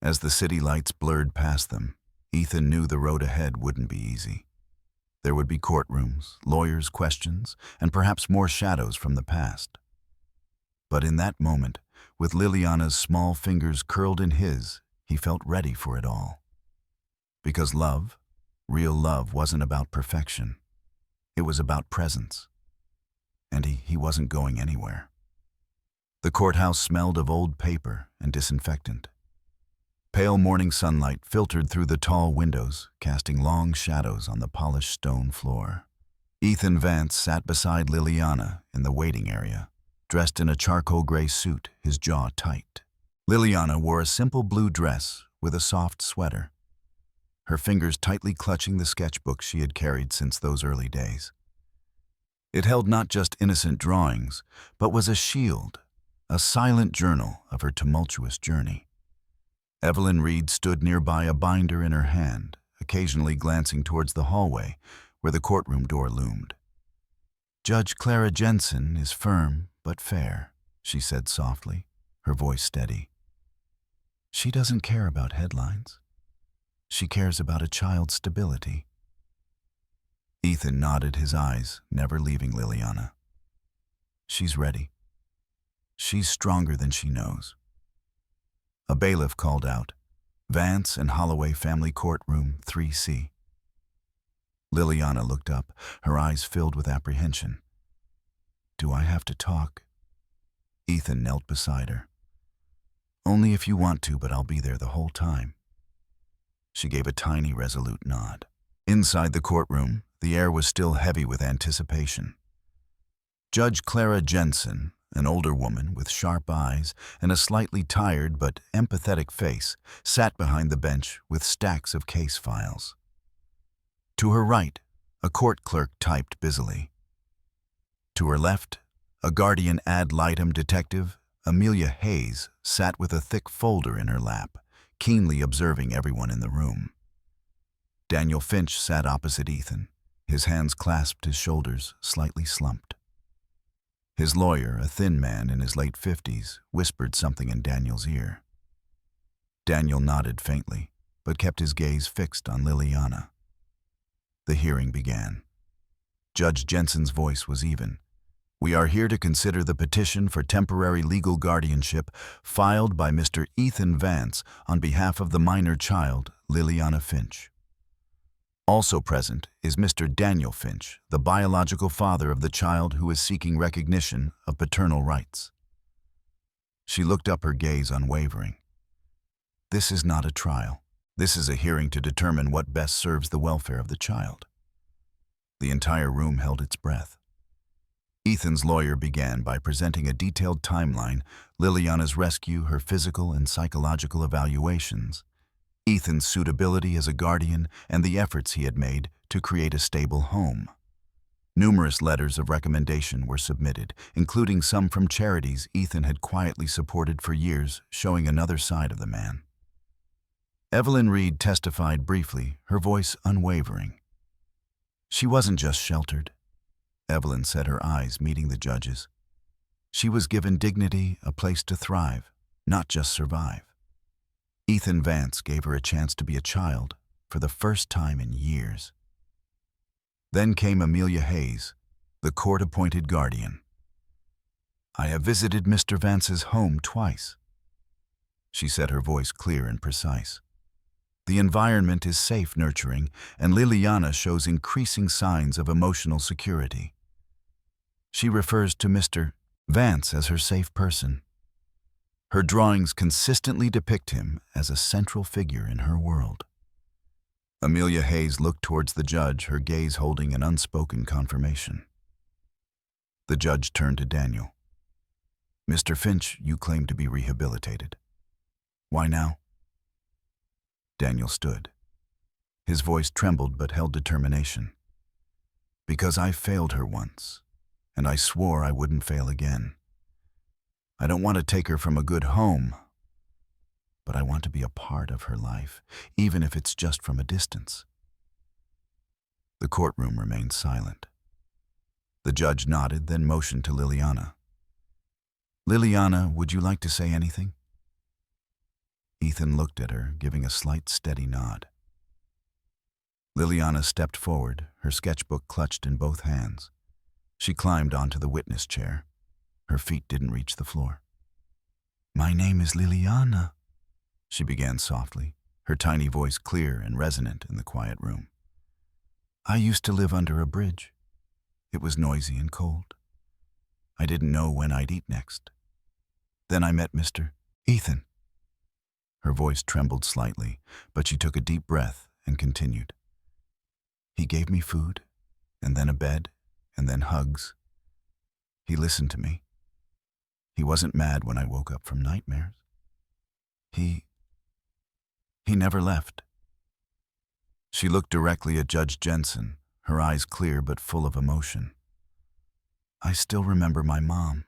As the city lights blurred past them, Ethan knew the road ahead wouldn't be easy. There would be courtrooms, lawyers' questions, and perhaps more shadows from the past. But in that moment, with Liliana's small fingers curled in his, he felt ready for it all. Because love, real love, wasn't about perfection. It was about presence. And he wasn't going anywhere. The courthouse smelled of old paper and disinfectant. Pale morning sunlight filtered through the tall windows, casting long shadows on the polished stone floor. Ethan Vance sat beside Liliana in the waiting area, dressed in a charcoal gray suit, his jaw tight. Liliana wore a simple blue dress with a soft sweater, her fingers tightly clutching the sketchbook she had carried since those early days. It held not just innocent drawings, but was a shield, a silent journal of her tumultuous journey. Evelyn Reed stood nearby, a binder in her hand, occasionally glancing towards the hallway where the courtroom door loomed. "Judge Clara Jensen is firm but fair," she said softly, her voice steady. "She doesn't care about headlines. She cares about a child's stability." Ethan nodded, his eyes never leaving Liliana. "She's ready. She's stronger than she knows." A bailiff called out, "Vance and Holloway Family Court, Room 3C." Liliana looked up, her eyes filled with apprehension. "Do I have to talk?" Ethan knelt beside her. "Only if you want to, but I'll be there the whole time." She gave a tiny, resolute nod. Inside the courtroom, the air was still heavy with anticipation. Judge Clara Jensen, an older woman with sharp eyes and a slightly tired but empathetic face, sat behind the bench with stacks of case files. To her right, a court clerk typed busily. To her left, a guardian ad litem detective, Amelia Hayes, sat with a thick folder in her lap, keenly observing everyone in the room. Daniel Finch sat opposite Ethan, his hands clasped his shoulders, slightly slumped. His lawyer, a thin man in his late 50s, whispered something in Daniel's ear. Daniel nodded faintly, but kept his gaze fixed on Liliana. The hearing began. Judge Jensen's voice was even. "We are here to consider the petition for temporary legal guardianship filed by Mr. Ethan Vance on behalf of the minor child, Liliana Finch. Also present is Mr. Daniel Finch, the biological father of the child who is seeking recognition of paternal rights." She looked up, her gaze unwavering. "This is not a trial. This is a hearing to determine what best serves the welfare of the child." The entire room held its breath. Ethan's lawyer began by presenting a detailed timeline: Liliana's rescue, her physical and psychological evaluations, Ethan's suitability as a guardian, and the efforts he had made to create a stable home. Numerous letters of recommendation were submitted, including some from charities Ethan had quietly supported for years, showing another side of the man. Evelyn Reed testified briefly, her voice unwavering. "She wasn't just sheltered," Evelyn said, her eyes meeting the judge's. "She was given dignity, a place to thrive, not just survive. Ethan Vance gave her a chance to be a child for the first time in years." Then came Amelia Hayes, the court-appointed guardian. "I have visited Mr. Vance's home twice," she said, her voice clear and precise. "The environment is safe, nurturing, and Liliana shows increasing signs of emotional security. She refers to Mr. Vance as her safe person. Her drawings consistently depict him as a central figure in her world." Amelia Hayes looked towards the judge, her gaze holding an unspoken confirmation. The judge turned to Daniel. "Mr. Finch, you claim to be rehabilitated. Why now?" Daniel stood. His voice trembled but held determination. "Because I failed her once, and I swore I wouldn't fail again. I don't want to take her from a good home, but I want to be a part of her life, even if it's just from a distance." The courtroom remained silent. The judge nodded, then motioned to Liliana. "Liliana, would you like to say anything?" Ethan looked at her, giving a slight, steady nod. Liliana stepped forward, her sketchbook clutched in both hands. She climbed onto the witness chair. Her feet didn't reach the floor. "My name is Liliana," she began softly, her tiny voice clear and resonant in the quiet room. "I used to live under a bridge. It was noisy and cold. I didn't know when I'd eat next. Then I met Mr. Ethan." Her voice trembled slightly, but she took a deep breath and continued. "He gave me food, and then a bed, and then hugs. He listened to me. He wasn't mad when I woke up from nightmares. He never left." She looked directly at Judge Jensen, her eyes clear but full of emotion. "I still remember my mom.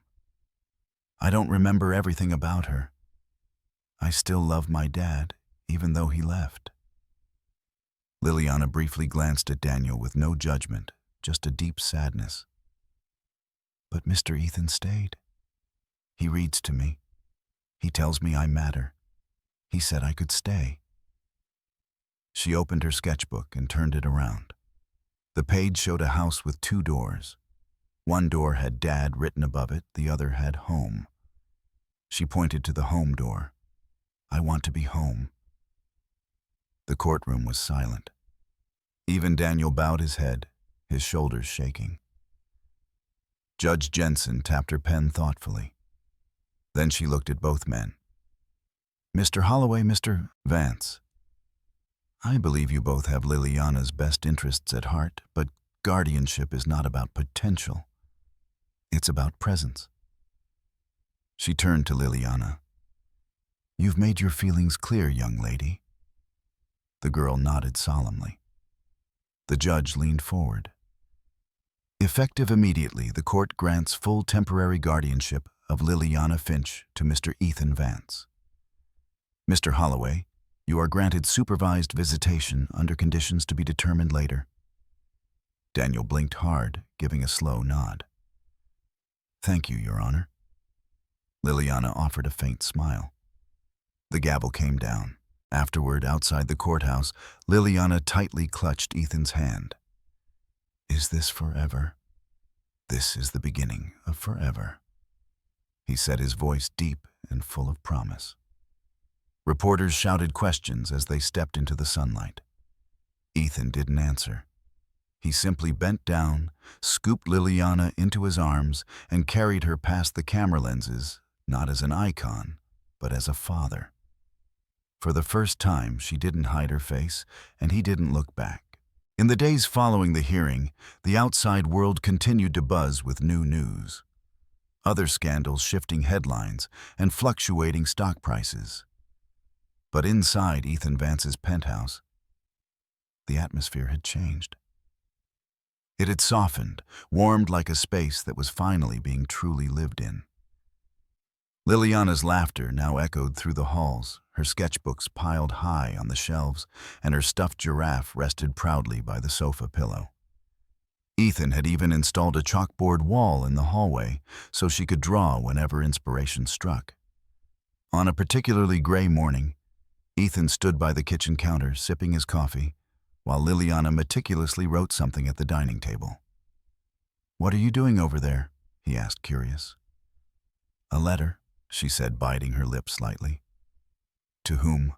I don't remember everything about her. I still love my dad, even though he left. Liliana briefly glanced at Daniel with no judgment, just a deep sadness. But Mr. Ethan stayed. He reads to me. He tells me I matter. He said I could stay. She opened her sketchbook and turned it around. The page showed a house with 2 doors. One door had Dad written above it, the other had home. She pointed to the home door. I want to be home. The courtroom was silent. Even Daniel bowed his head, his shoulders shaking. Judge Jensen tapped her pen thoughtfully. Then she looked at both men. Mr. Holloway, Mr. Vance. I believe you both have Liliana's best interests at heart, but guardianship is not about potential. It's about presence. She turned to Liliana. You've made your feelings clear, young lady. The girl nodded solemnly. The judge leaned forward. Effective immediately, the court grants full temporary guardianship of Liliana Finch to Mr. Ethan Vance. Mr. Holloway, you are granted supervised visitation under conditions to be determined later. Daniel blinked hard, giving a slow nod. Thank you, Your Honor. Liliana offered a faint smile. The gavel came down. Afterward, outside the courthouse, Liliana tightly clutched Ethan's hand. Is this forever? This is the beginning of forever. He said, his voice deep and full of promise. Reporters shouted questions as they stepped into the sunlight. Ethan didn't answer. He simply bent down, scooped Liliana into his arms, and carried her past the camera lenses, not as an icon, but as a father. For the first time, she didn't hide her face, and he didn't look back. In the days following the hearing, the outside world continued to buzz with new news. Other scandals shifting headlines and fluctuating stock prices. But inside Ethan Vance's penthouse, the atmosphere had changed. It had softened, warmed like a space that was finally being truly lived in. Liliana's laughter now echoed through the halls, her sketchbooks piled high on the shelves, and her stuffed giraffe rested proudly by the sofa pillow. Ethan had even installed a chalkboard wall in the hallway so she could draw whenever inspiration struck. On a particularly gray morning, Ethan stood by the kitchen counter sipping his coffee, while Liliana meticulously wrote something at the dining table. "What are you doing over there?" he asked, curious. "A letter," she said, biting her lip slightly. "To whom?"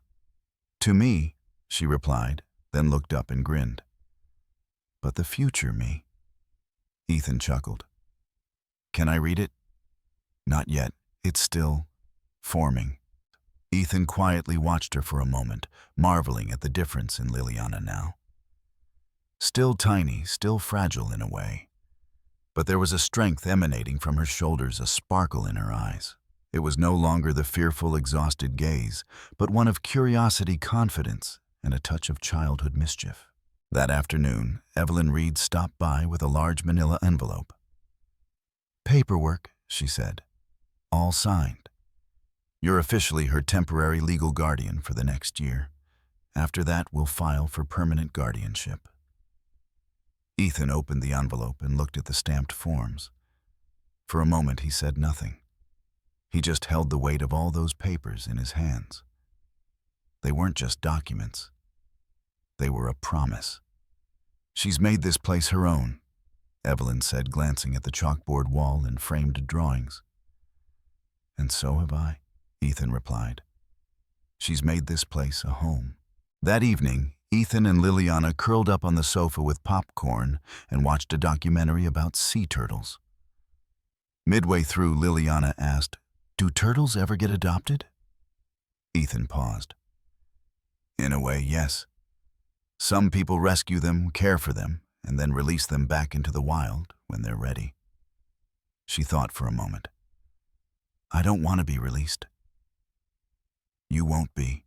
"To me," she replied, then looked up and grinned. "But the future me." Ethan chuckled. "Can I read it?" "Not yet. It's still forming." Ethan quietly watched her for a moment, marveling at the difference in Liliana now. Still tiny, still fragile in a way. But there was a strength emanating from her shoulders, a sparkle in her eyes. It was no longer the fearful, exhausted gaze, but one of curiosity, confidence, and a touch of childhood mischief. That afternoon, Evelyn Reed stopped by with a large manila envelope. "Paperwork," she said. "All signed. You're officially her temporary legal guardian for the next year. After that, we'll file for permanent guardianship." Ethan opened the envelope and looked at the stamped forms. For a moment, he said nothing. He just held the weight of all those papers in his hands. They weren't just documents. They were a promise. "She's made this place her own," Evelyn said, glancing at the chalkboard wall and framed drawings. "And so have I," Ethan replied. "She's made this place a home." That evening, Ethan and Liliana curled up on the sofa with popcorn and watched a documentary about sea turtles. Midway through, Liliana asked, "Do turtles ever get adopted?" Ethan paused. "In a way, yes. Some people rescue them, care for them, and then release them back into the wild when they're ready." She thought for a moment. "I don't want to be released." "You won't be,"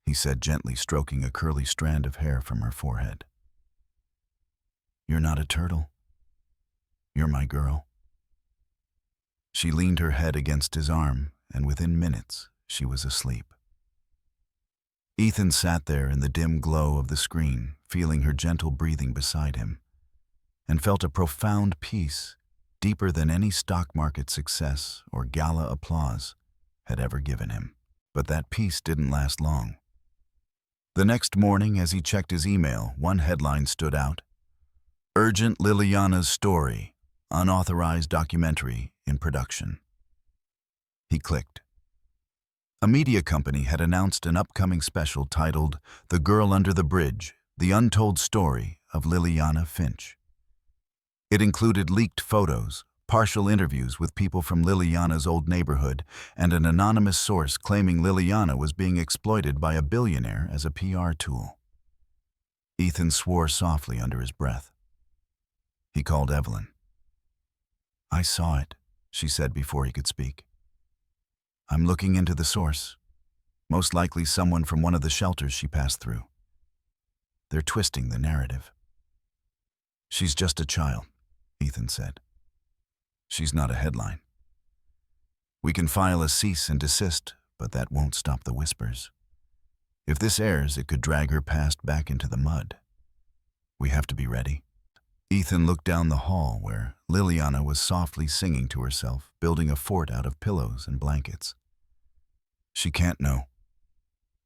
he said, gently stroking a curly strand of hair from her forehead. "You're not a turtle. You're my girl." She leaned her head against his arm, and within minutes, she was asleep. Ethan sat there in the dim glow of the screen, feeling her gentle breathing beside him, and felt a profound peace, deeper than any stock market success or gala applause had ever given him. But that peace didn't last long. The next morning, as he checked his email, one headline stood out: "Urgent Liliana's Story, Unauthorized Documentary in Production." He clicked. A media company had announced an upcoming special titled "The Girl Under the Bridge, The Untold Story of Liliana Finch." It included leaked photos, partial interviews with people from Liliana's old neighborhood, and an anonymous source claiming Liliana was being exploited by a billionaire as a PR tool. Ethan swore softly under his breath. He called Evelyn. "I saw it," she said before he could speak. "I'm looking into the source. Most likely someone from one of the shelters she passed through. They're twisting the narrative." "She's just a child," Ethan said. "She's not a headline. We can file a cease and desist, but that won't stop the whispers. If this airs, it could drag her past back into the mud. We have to be ready." Ethan looked down the hall where Liliana was softly singing to herself, building a fort out of pillows and blankets. "She can't know."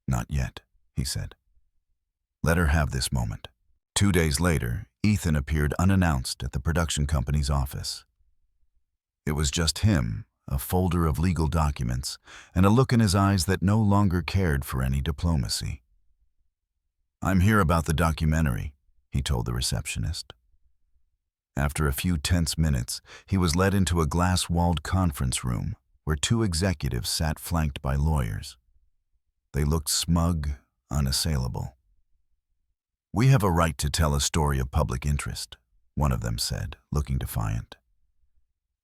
"Not yet," he said. "Let her have this moment." 2 days later, Ethan appeared unannounced at the production company's office. It was just him, a folder of legal documents, and a look in his eyes that no longer cared for any diplomacy. "I'm here about the documentary," he told the receptionist. After a few tense minutes, he was led into a glass-walled conference room where 2 executives sat flanked by lawyers. They looked smug, unassailable. "We have a right to tell a story of public interest," one of them said, looking defiant.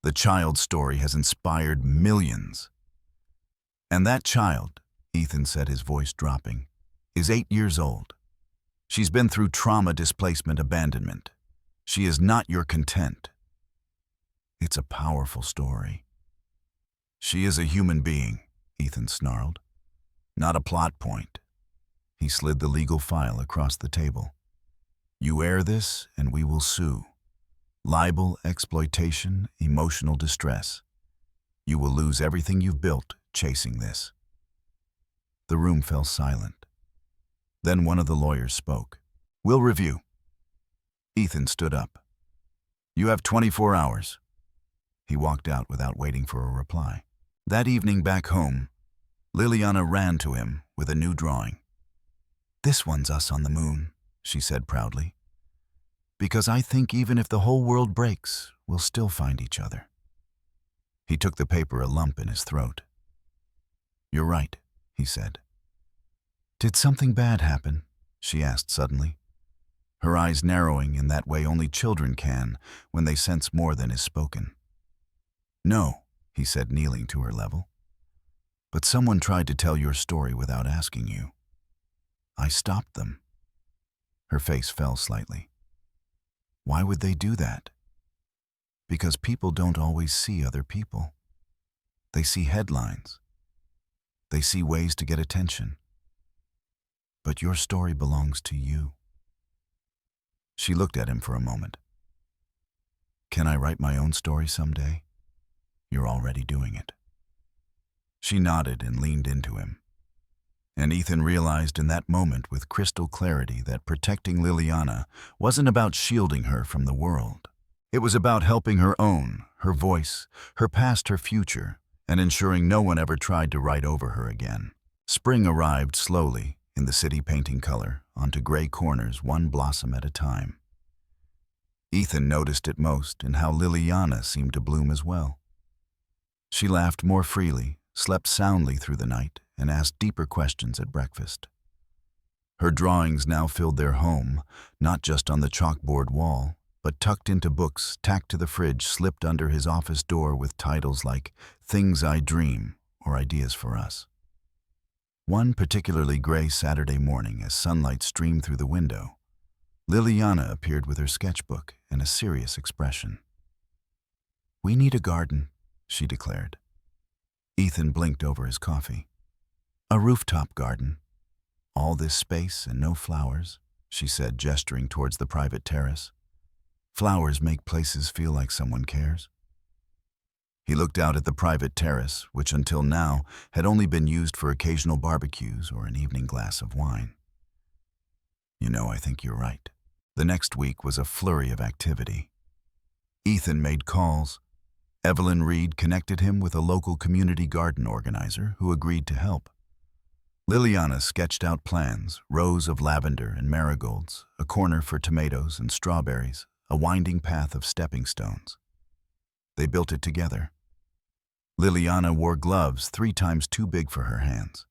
"The child's story has inspired millions. And that child," Ethan said, his voice dropping, "is 8 years old. She's been through trauma, displacement, abandonment. She is not your content. It's a powerful story." "She is a human being," Ethan snarled. "Not a plot point." He slid the legal file across the table. "You air this, and we will sue. Libel, exploitation, emotional distress. You will lose everything you've built chasing this." The room fell silent. Then one of the lawyers spoke. "We'll review." Ethan stood up. "You have 24 hours. He walked out without waiting for a reply. That evening back home, Liliana ran to him with a new drawing. "This one's us on the moon," she said proudly. "Because I think even if the whole world breaks, we'll still find each other." He took the paper, a lump in his throat. "You're right," he said. "Did something bad happen?" she asked suddenly, her eyes narrowing in that way only children can when they sense more than is spoken. "No," he said, kneeling to her level. "But someone tried to tell your story without asking you. I stopped them." Her face fell slightly. "Why would they do that?" "Because people don't always see other people. They see headlines. They see ways to get attention. But your story belongs to you." She looked at him for a moment. "Can I write my own story someday? You're already doing it." She nodded and leaned into him. And Ethan realized in that moment with crystal clarity that protecting Liliana wasn't about shielding her from the world. It was about helping her own, her voice, her past, her future, and ensuring no one ever tried to write over her again. Spring arrived slowly, in the city painting color, onto gray corners, one blossom at a time. Ethan noticed it most in how Liliana seemed to bloom as well. She laughed more freely, slept soundly through the night, and asked deeper questions at breakfast. Her drawings now filled their home, not just on the chalkboard wall, but tucked into books tacked to the fridge, slipped under his office door with titles like "Things I Dream" or "Ideas for Us." One particularly gray Saturday morning, as sunlight streamed through the window, Liliana appeared with her sketchbook and a serious expression. "We need a garden," she declared. Ethan blinked over his coffee. A rooftop garden. All this space and no flowers, she said, gesturing towards the private terrace. Flowers make places feel like someone cares. He looked out at the private terrace, which until now had only been used for occasional barbecues or an evening glass of wine. You know, I think you're right. The next week was a flurry of activity. Ethan made calls. Evelyn Reed connected him with a local community garden organizer who agreed to help. Liliana sketched out plans, rows of lavender and marigolds, a corner for tomatoes and strawberries, a winding path of stepping stones. They built it together. Liliana wore gloves 3 times too big for her hands.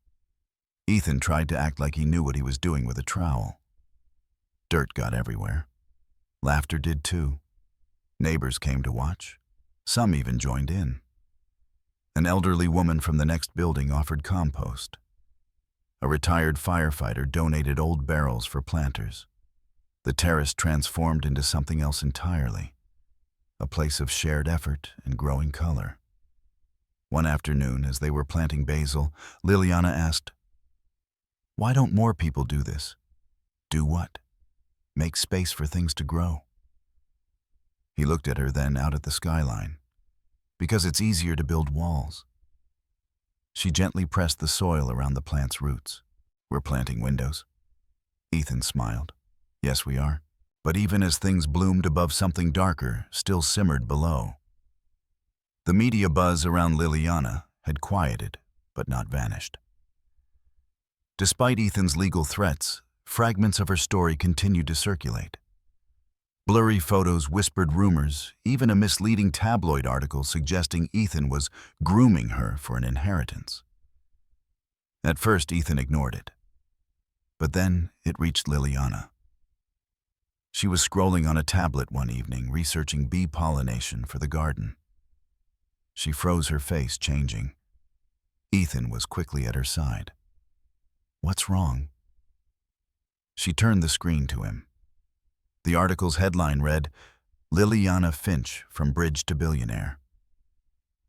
Ethan tried to act like he knew what he was doing with a trowel. Dirt got everywhere. Laughter did too. Neighbors came to watch. Some even joined in. An elderly woman from the next building offered compost. A retired firefighter donated old barrels for planters. The terrace transformed into something else entirely, a place of shared effort and growing color. One afternoon, as they were planting basil, Liliana asked, "Why don't more people do this?" "Do what?" "Make space for things to grow." He looked at her, then out at the skyline. "Because it's easier to build walls." She gently pressed the soil around the plant's roots. "We're planting windows." Ethan smiled. "Yes, we are." But even as things bloomed above, something darker still simmered below. The media buzz around Liliana had quieted, but not vanished. Despite Ethan's legal threats, fragments of her story continued to circulate. Blurry photos whispered rumors, even a misleading tabloid article suggesting Ethan was grooming her for an inheritance. At first, Ethan ignored it. But then it reached Liliana. She was scrolling on a tablet one evening, researching bee pollination for the garden. She froze, her face changing. Ethan was quickly at her side. "What's wrong?" She turned the screen to him. The article's headline read, "Liliana Finch from Bridge to Billionaire."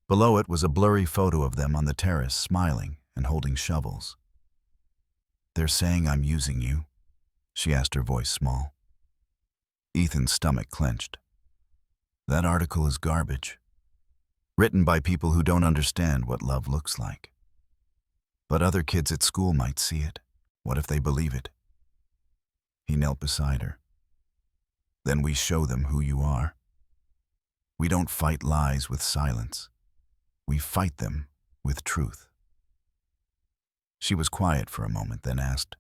Below it was a blurry photo of them on the terrace, smiling and holding shovels. "They're saying I'm using you?" she asked, her voice small. Ethan's stomach clenched. That article is garbage. Written by people who don't understand what love looks like. But other kids at school might see it. What if they believe it? He knelt beside her. "Then we show them who you are. We don't fight lies with silence. We fight them with truth." She was quiet for a moment, then asked,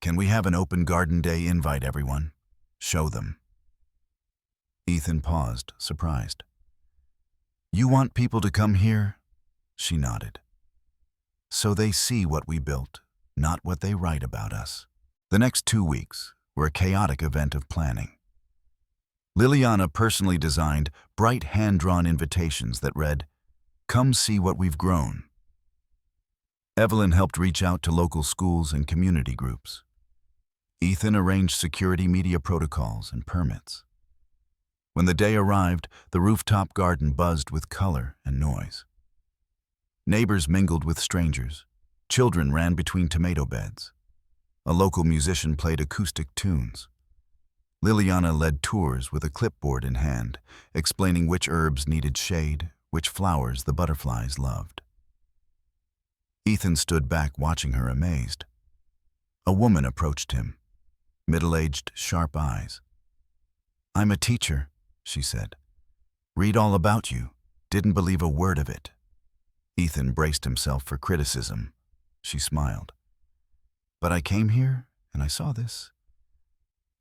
"Can we have an open garden day? Invite everyone. Show them." Ethan paused, surprised. "You want people to come here?" She nodded. "So they see what we built, not what they write about us." The next 2 weeks were a chaotic event of planning. Liliana personally designed bright hand-drawn invitations that read, "Come see what we've grown." Evelyn helped reach out to local schools and community groups. Ethan arranged security, media protocols, and permits. When the day arrived, the rooftop garden buzzed with color and noise. Neighbors mingled with strangers. Children ran between tomato beds. A local musician played acoustic tunes. Liliana led tours with a clipboard in hand, explaining which herbs needed shade, which flowers the butterflies loved. Ethan stood back, watching her, amazed. A woman approached him, middle-aged, sharp eyes. "I'm a teacher," she said. "Read all about you. Didn't believe a word of it." Ethan braced himself for criticism. She smiled. "But I came here, and I saw this.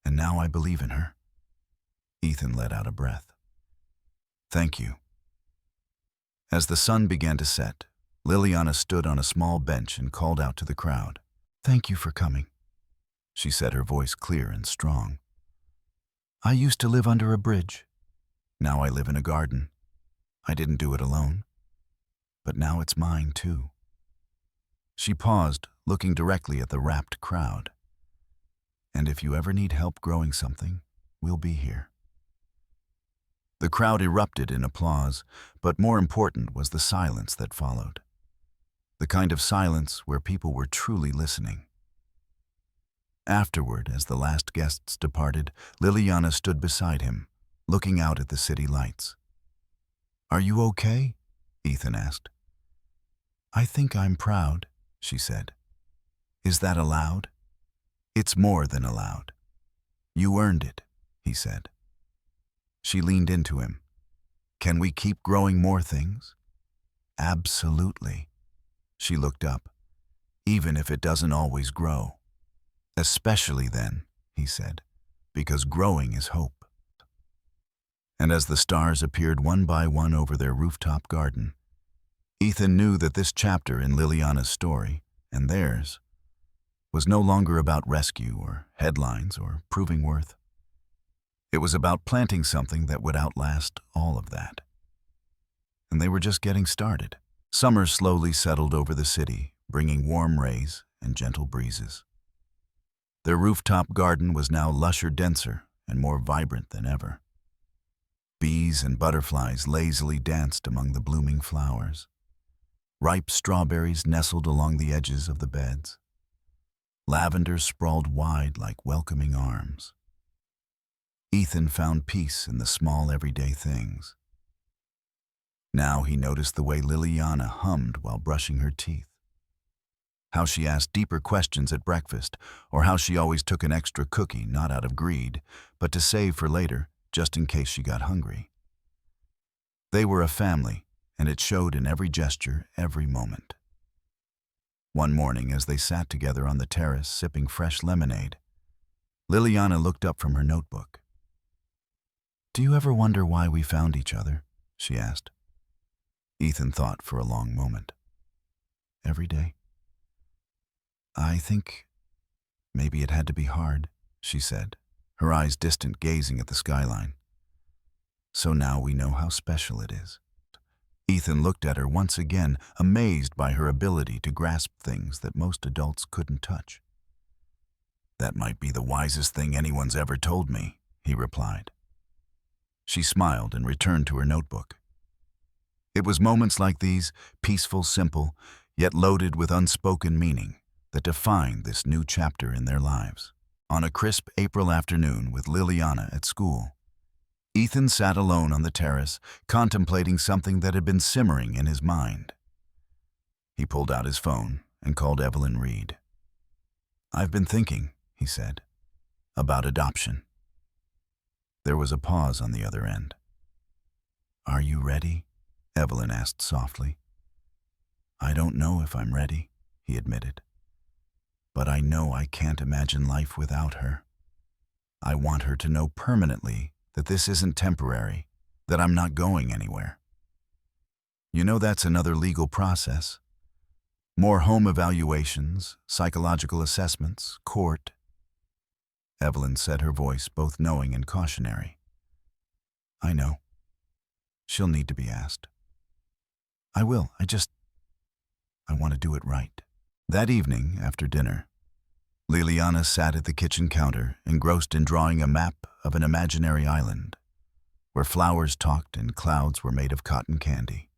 And now I believe in her." Ethan let out a breath. "Thank you." As the sun began to set, Liliana stood on a small bench and called out to the crowd. "Thank you for coming," she said, her voice clear and strong. "I used to live under a bridge. Now I live in a garden. I didn't do it alone. But now it's mine, too." She paused, looking directly at the rapt crowd. "And if you ever need help growing something, we'll be here." The crowd erupted in applause, but more important was the silence that followed. The kind of silence where people were truly listening. Afterward, as the last guests departed, Liliana stood beside him, looking out at the city lights. "Are you okay?" Ethan asked. "I think I'm proud," she said. "Is that allowed?" "It's more than allowed. You earned it," he said. She leaned into him. "Can we keep growing more things?" "Absolutely." She looked up. "Even if it doesn't always grow." "Especially then," he said, "because growing is hope." And as the stars appeared one by one over their rooftop garden, Ethan knew that this chapter in Liliana's story, and theirs, was no longer about rescue or headlines or proving worth. It was about planting something that would outlast all of that. And they were just getting started. Summer slowly settled over the city, bringing warm rays and gentle breezes. Their rooftop garden was now lusher, denser, and more vibrant than ever. Bees and butterflies lazily danced among the blooming flowers. Ripe strawberries nestled along the edges of the beds. Lavender sprawled wide like welcoming arms. Ethan found peace in the small everyday things. Now he noticed the way Liliana hummed while brushing her teeth, how she asked deeper questions at breakfast, or how she always took an extra cookie not out of greed, but to save for later, just in case she got hungry. They were a family, and it showed in every gesture, every moment. One morning, as they sat together on the terrace sipping fresh lemonade, Liliana looked up from her notebook. "Do you ever wonder why we found each other?" she asked. Ethan thought for a long moment. "Every day?" "I think maybe it had to be hard," she said, her eyes distant, gazing at the skyline. "So now we know how special it is." Ethan looked at her once again, amazed by her ability to grasp things that most adults couldn't touch. "That might be the wisest thing anyone's ever told me," he replied. She smiled and returned to her notebook. It was moments like these, peaceful, simple, yet loaded with unspoken meaning, that defined this new chapter in their lives. On a crisp April afternoon with Liliana at school, Ethan sat alone on the terrace, contemplating something that had been simmering in his mind. He pulled out his phone and called Evelyn Reed. "I've been thinking," he said, "about adoption." There was a pause on the other end. "Are you ready?" Evelyn asked softly. "I don't know if I'm ready," he admitted. "But I know I can't imagine life without her. I want her to know permanently that this isn't temporary, that I'm not going anywhere. You know, that's another legal process. More home evaluations, psychological assessments, court." Evelyn said, her voice both knowing and cautionary. "I know. She'll need to be asked. I will. I want to do it right." That evening, after dinner, Liliana sat at the kitchen counter, engrossed in drawing a map of an imaginary island, where flowers talked and clouds were made of cotton candy.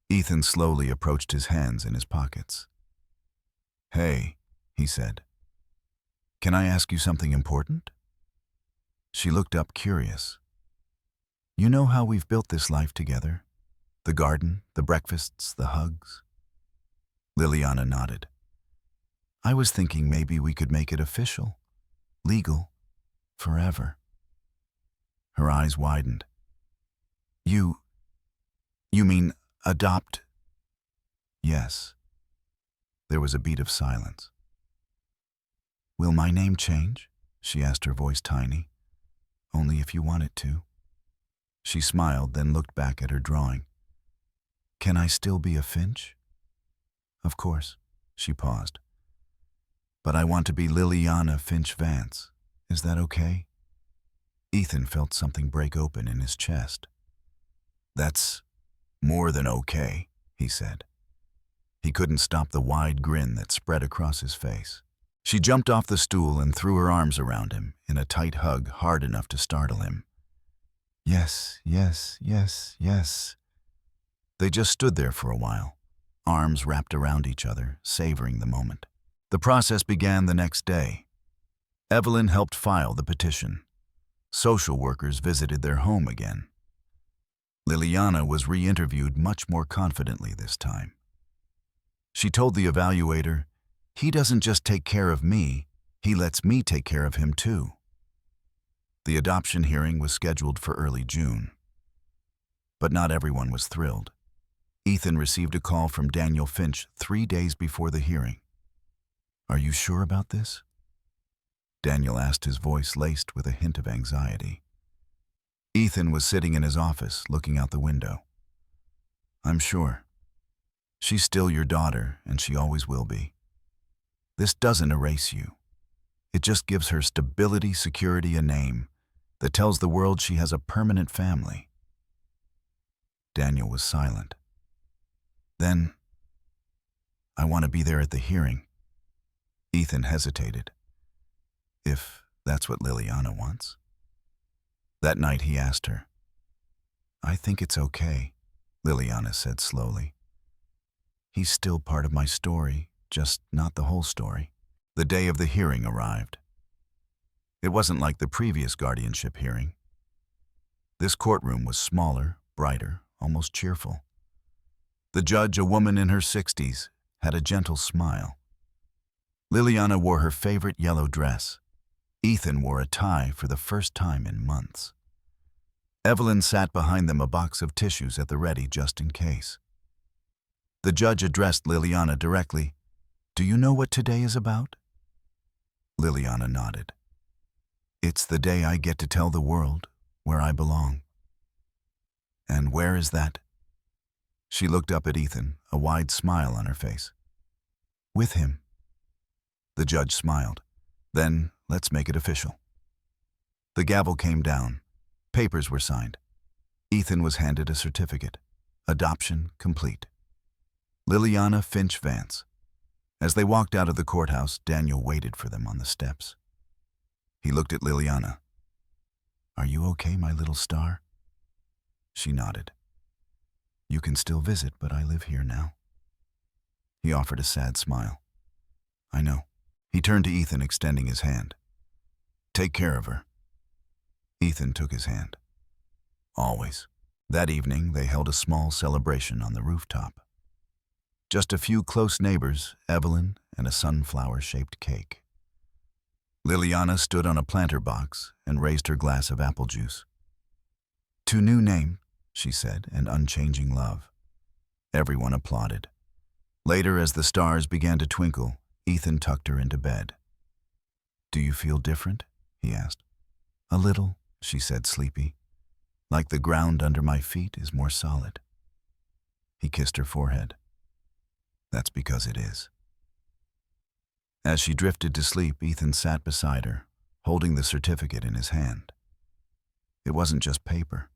Ethan slowly approached his hands in his pockets. "Hey," he said, "can I ask you something important?" She looked up, curious. "You know how we've built this life together? The garden, the breakfasts, the hugs?" Liliana nodded. "I was thinking maybe we could make it official, legal, forever." Her eyes widened. You mean adopt?" "Yes." There was a beat of silence. "Will my name change?" she asked, her voice tiny. "Only if you want it to." She smiled, then looked back at her drawing. "Can I still be a Finch?" "Of course." She paused. "But I want to be Liliana Finch Vance. Is that okay?" Ethan felt something break open in his chest. "That's more than okay," he said. He couldn't stop the wide grin that spread across his face. She jumped off the stool and threw her arms around him in a tight hug hard enough to startle him. Yes, yes, yes, yes. They just stood there for a while, arms wrapped around each other, savoring the moment. The process began the next day. Evelyn helped file the petition. Social workers visited their home again. Liliana was re-interviewed much more confidently this time. She told the evaluator, "He doesn't just take care of me, he lets me take care of him too." The adoption hearing was scheduled for early June. But not everyone was thrilled. Ethan received a call from Daniel Finch 3 days before the hearing. "Are you sure about this?" Daniel asked, his voice laced with a hint of anxiety. Ethan was sitting in his office, looking out the window. "I'm sure. She's still your daughter, and she always will be. This doesn't erase you. It just gives her stability, security, a name that tells the world she has a permanent family." Daniel was silent. Then, "I want to be there at the hearing." Ethan hesitated. "If that's what Liliana wants." That night he asked her. "I think it's okay," Liliana said slowly. "He's still part of my story, just not the whole story." The day of the hearing arrived. It wasn't like the previous guardianship hearing. This courtroom was smaller, brighter, almost cheerful. The judge, a woman in her 60s, had a gentle smile. Liliana wore her favorite yellow dress. Ethan wore a tie for the first time in months. Evelyn sat behind them, a box of tissues at the ready just in case. The judge addressed Liliana directly. "Do you know what today is about?" Liliana nodded. "It's the day I get to tell the world where I belong." "And where is that?" She looked up at Ethan, a wide smile on her face. "With him." The judge smiled. "Then let's make it official." The gavel came down. Papers were signed. Ethan was handed a certificate. Adoption complete. Liliana Finch Vance. As they walked out of the courthouse, Daniel waited for them on the steps. He looked at Liliana. "Are you okay, my little star?" She nodded. "You can still visit, but I live here now." He offered a sad smile. "I know." He turned to Ethan, extending his hand. "Take care of her." Ethan took his hand. "Always." That evening, they held a small celebration on the rooftop. Just a few close neighbors, Evelyn, and a sunflower-shaped cake. Liliana stood on a planter box and raised her glass of apple juice. "To new name," she said, "and unchanging love." Everyone applauded. Later, as the stars began to twinkle, Ethan tucked her into bed. "Do you feel different?" he asked. "A little," she said, sleepy. "Like the ground under my feet is more solid." He kissed her forehead. "That's because it is." As she drifted to sleep, Ethan sat beside her, holding the certificate in his hand. It wasn't just paper.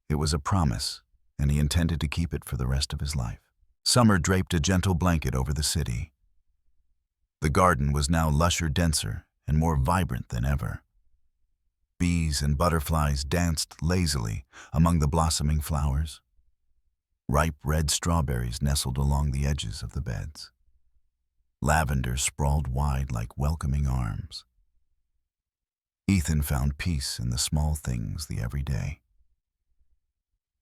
It was a promise, and he intended to keep it for the rest of his life. Summer draped a gentle blanket over the city. The garden was now lusher, denser, and more vibrant than ever. Bees and butterflies danced lazily among the blossoming flowers. Ripe red strawberries nestled along the edges of the beds. Lavender sprawled wide like welcoming arms. Ethan found peace in the small things, the everyday.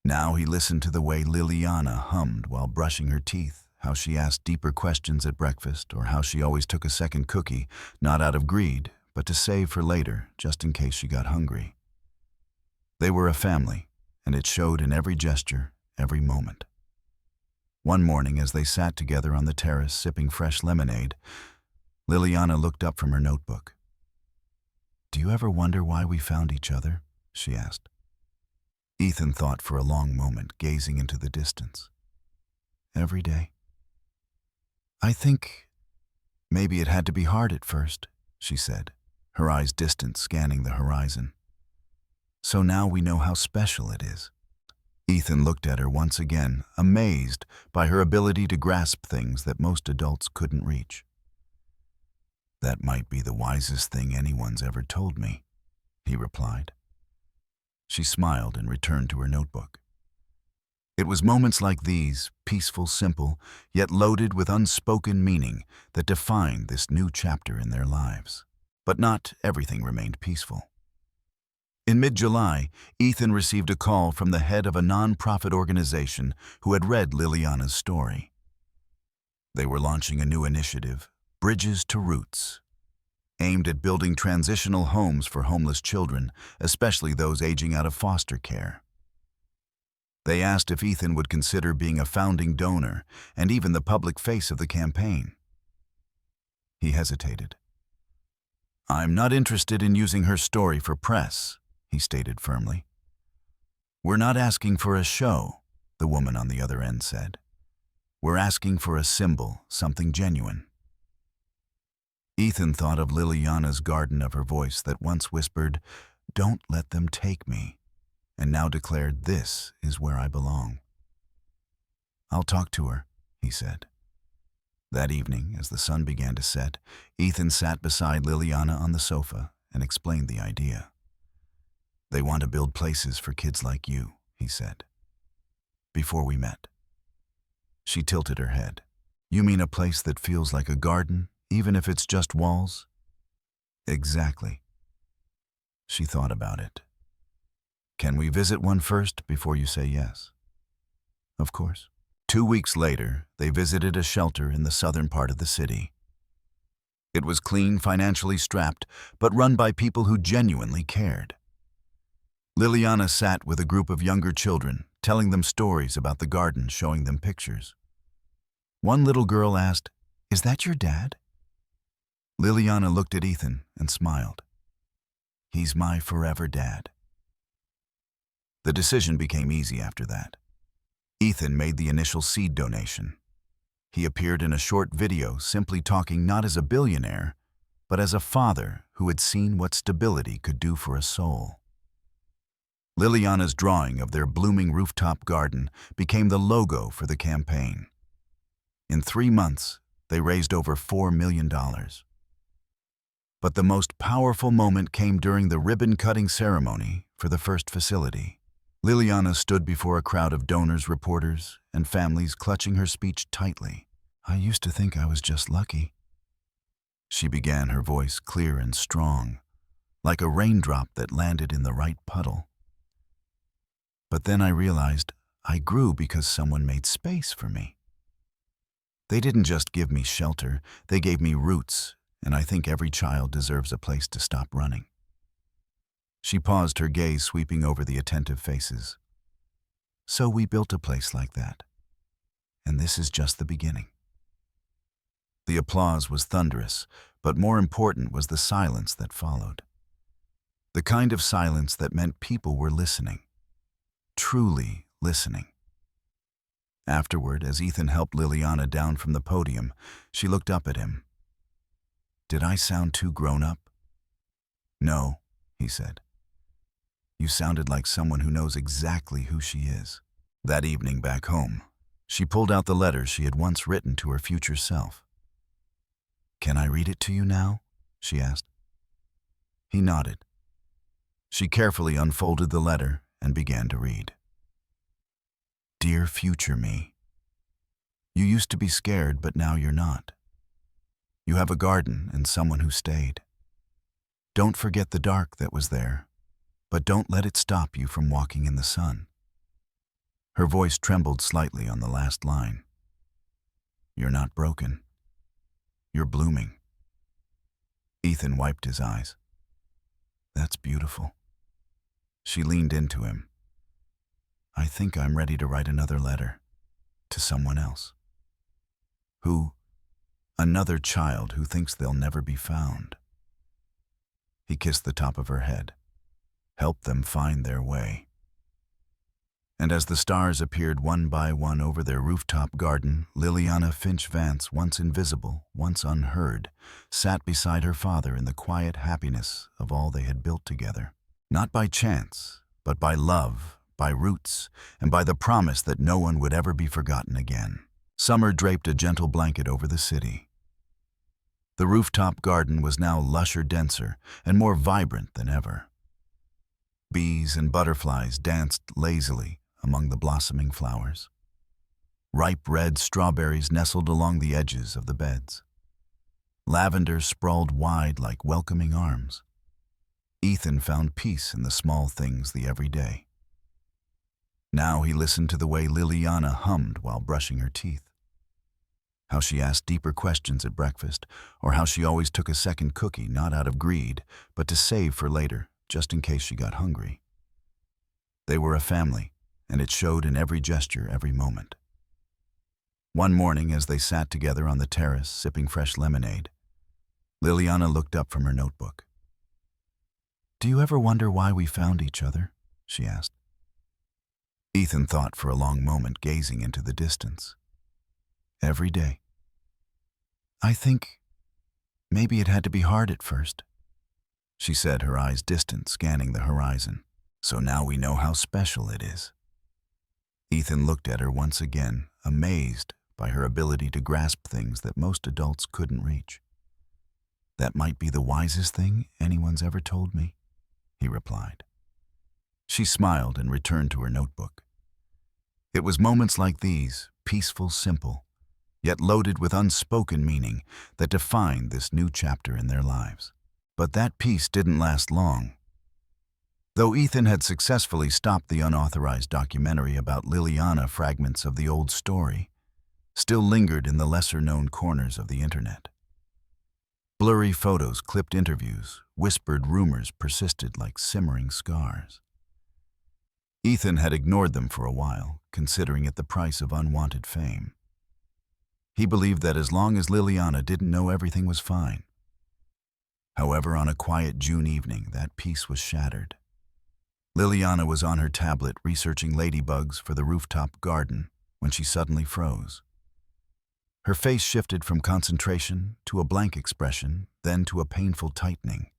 Now he listened to the way Liliana hummed while brushing her teeth, how she asked deeper questions at breakfast, or how she always took a second cookie, not out of greed, but to save for later, just in case she got hungry. They were a family, and it showed in every gesture, every moment. One morning, as they sat together on the terrace sipping fresh lemonade, Liliana looked up from her notebook. "Do you ever wonder why we found each other?" she asked. Ethan thought for a long moment, gazing into the distance. "Every day. I think maybe it had to be hard at first," she said, her eyes distant, scanning the horizon. "So now we know how special it is." Ethan looked at her once again, amazed by her ability to grasp things that most adults couldn't reach. "That might be the wisest thing anyone's ever told me," he replied. She smiled and returned to her notebook. It was moments like these, peaceful, simple, yet loaded with unspoken meaning, that defined this new chapter in their lives. But not everything remained peaceful. In mid-July, Ethan received a call from the head of a non-profit organization who had read Liliana's story. They were launching a new initiative, Bridges to Roots, aimed at building transitional homes for homeless children, especially those aging out of foster care. They asked if Ethan would consider being a founding donor and even the public face of the campaign. He hesitated. "I'm not interested in using her story for press," he stated firmly. "We're not asking for a show," the woman on the other end said. "We're asking for a symbol, something genuine." Ethan thought of Liliana's garden of her voice that once whispered, "Don't let them take me," and now declared, "This is where I belong." "I'll talk to her," he said. That evening, as the sun began to set, Ethan sat beside Liliana on the sofa and explained the idea. "They want to build places for kids like you," he said. "Before we met." She tilted her head. "You mean a place that feels like a garden, even if it's just walls?" "Exactly." She thought about it. "Can we visit one first before you say yes?" "Of course." 2 weeks later, they visited a shelter in the southern part of the city. It was clean, financially strapped, but run by people who genuinely cared. Liliana sat with a group of younger children, telling them stories about the garden, showing them pictures. One little girl asked, "Is that your dad?" Liliana looked at Ethan and smiled. "He's my forever dad." The decision became easy after that. Ethan made the initial seed donation. He appeared in a short video simply talking not as a billionaire, but as a father who had seen what stability could do for a soul. Liliana's drawing of their blooming rooftop garden became the logo for the campaign. In 3 months, they raised over $4 million. But the most powerful moment came during the ribbon-cutting ceremony for the first facility. Liliana stood before a crowd of donors, reporters, and families, clutching her speech tightly. "I used to think I was just lucky." She began, her voice clear and strong, like a raindrop that landed in the right puddle. "But then I realized I grew because someone made space for me. They didn't just give me shelter, they gave me roots, and I think every child deserves a place to stop running." She paused, her gaze sweeping over the attentive faces. "So we built a place like that. And this is just the beginning." The applause was thunderous, but more important was the silence that followed. The kind of silence that meant people were listening. Truly listening. Afterward, as Ethan helped Liliana down from the podium, she looked up at him. "Did I sound too grown up?" "No," he said. "You sounded like someone who knows exactly who she is." That evening back home, she pulled out the letter she had once written to her future self. "Can I read it to you now?" she asked. He nodded. She carefully unfolded the letter and began to read. "Dear future me, you used to be scared, but now you're not. You have a garden and someone who stayed. Don't forget the dark that was there, but don't let it stop you from walking in the sun." Her voice trembled slightly on the last line. "You're not broken. You're blooming." Ethan wiped his eyes. "That's beautiful." She leaned into him. "I think I'm ready to write another letter to someone else. Another child who thinks they'll never be found." He kissed the top of her head. "Help them find their way." And as the stars appeared one by one over their rooftop garden, Liliana Finch Vance, once invisible, once unheard, sat beside her father in the quiet happiness of all they had built together. Not by chance, but by love, by roots, and by the promise that no one would ever be forgotten again. Summer draped a gentle blanket over the city. The rooftop garden was now lusher, denser, and more vibrant than ever. Bees and butterflies danced lazily among the blossoming flowers. Ripe red strawberries nestled along the edges of the beds. Lavender sprawled wide like welcoming arms. Ethan found peace in the small things, the everyday. Now he listened to the way Liliana hummed while brushing her teeth. How she asked deeper questions at breakfast, or how she always took a second cookie, not out of greed, but to save for later, just in case she got hungry. They were a family, and it showed in every gesture, every moment. One morning, as they sat together on the terrace sipping fresh lemonade, Liliana looked up from her notebook. "Do you ever wonder why we found each other?" she asked. Ethan thought for a long moment, gazing into the distance. "Every day. I think maybe it had to be hard at first," she said, her eyes distant, scanning the horizon. "So now we know how special it is." Ethan looked at her once again, amazed by her ability to grasp things that most adults couldn't reach. "That might be the wisest thing anyone's ever told me," he replied. She smiled and returned to her notebook. It was moments like these, peaceful, simple, yet loaded with unspoken meaning, that defined this new chapter in their lives. But that peace didn't last long. Though Ethan had successfully stopped the unauthorized documentary about Liliana, fragments of the old story still lingered in the lesser-known corners of the internet. Blurry photos, clipped interviews, whispered rumors persisted like simmering scars. Ethan had ignored them for a while, considering it the price of unwanted fame. He believed that as long as Liliana didn't know, everything was fine. However, on a quiet June evening, that peace was shattered. Liliana was on her tablet researching ladybugs for the rooftop garden when she suddenly froze. Her face shifted from concentration to a blank expression, then to a painful tightening.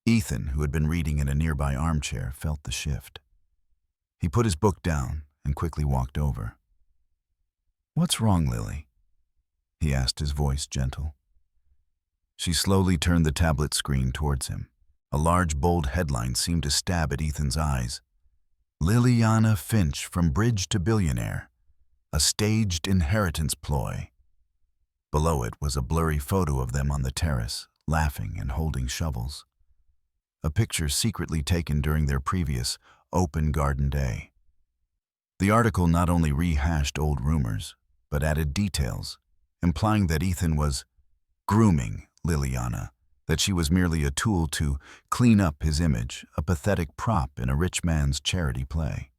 Ethan, who had been reading in a nearby armchair, felt the shift. He put his book down and quickly walked over. "What's wrong, Lily?" he asked, his voice gentle. She slowly turned the tablet screen towards him. A large, bold headline seemed to stab at Ethan's eyes. "Liliana Finch from Bridge to Billionaire, a staged inheritance ploy." Below it was a blurry photo of them on the terrace, laughing and holding shovels. A picture secretly taken during their previous open garden day. The article not only rehashed old rumors, but added details, implying that Ethan was grooming Liliana, that she was merely a tool to clean up his image, a pathetic prop in a rich man's charity play.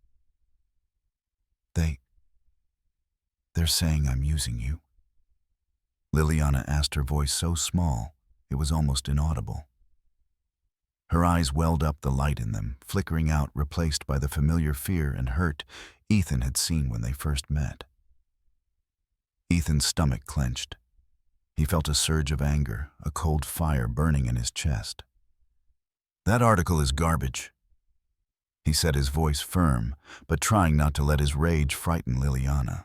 They're saying I'm using you," Liliana asked, her voice so small it was almost inaudible. Her eyes welled up, the light in them flickering out, replaced by the familiar fear and hurt Ethan had seen when they first met. Ethan's stomach clenched. He felt a surge of anger, a cold fire burning in his chest. "That article is garbage," he said, his voice firm, but trying not to let his rage frighten Liliana.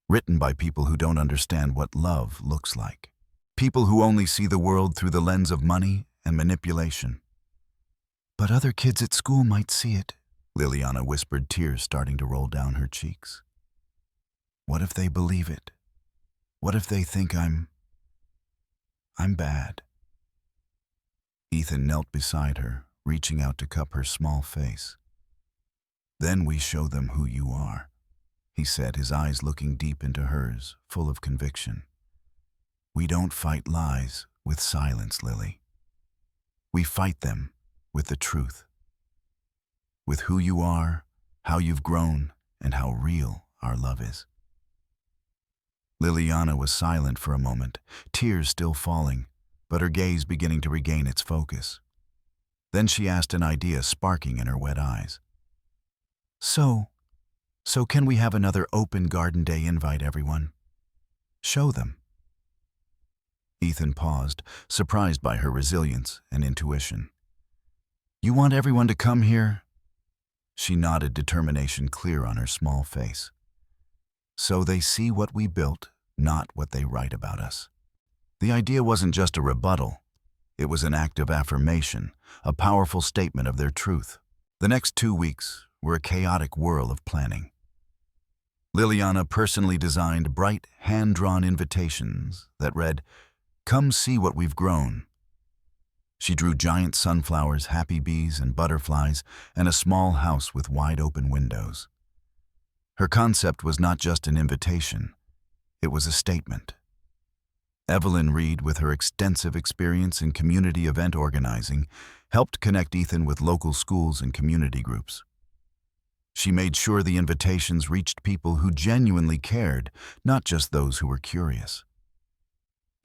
"Written by people who don't understand what love looks like. People who only see the world through the lens of money and manipulation." "But other kids at school might see it," Liliana whispered, tears starting to roll down her cheeks. "What if they believe it? What if they think I'm bad?" Ethan knelt beside her, reaching out to cup her small face. "Then we show them who you are," he said, his eyes looking deep into hers, full of conviction. "We don't fight lies with silence, Lily. We fight them with the truth. With who you are, how you've grown, and how real our love is." Liliana was silent for a moment, tears still falling, but her gaze beginning to regain its focus. Then she asked, an idea sparking in her wet eyes. So can we have another open garden day invite, everyone? Show them." Ethan paused, surprised by her resilience and intuition. "You want everyone to come here?" She nodded, determination clear on her small face. "So they see what we built, not what they write about us." The idea wasn't just a rebuttal. It was an act of affirmation, a powerful statement of their truth. The next 2 weeks were a chaotic whirl of planning. Liliana personally designed bright, hand-drawn invitations that read, "Come see what we've grown." She drew giant sunflowers, happy bees, and butterflies, and a small house with wide-open windows. Her concept was not just an invitation, it was a statement. Evelyn Reed, with her extensive experience in community event organizing, helped connect Ethan with local schools and community groups. She made sure the invitations reached people who genuinely cared, not just those who were curious.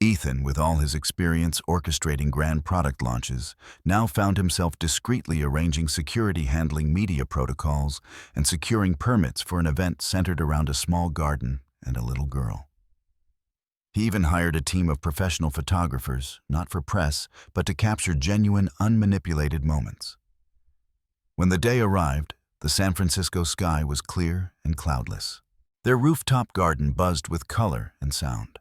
Ethan, with all his experience orchestrating grand product launches, now found himself discreetly arranging security, handling media protocols, and securing permits for an event centered around a small garden and a little girl. He even hired a team of professional photographers, not for press, but to capture genuine, unmanipulated moments. When the day arrived, the San Francisco sky was clear and cloudless. Their rooftop garden buzzed with color and sound.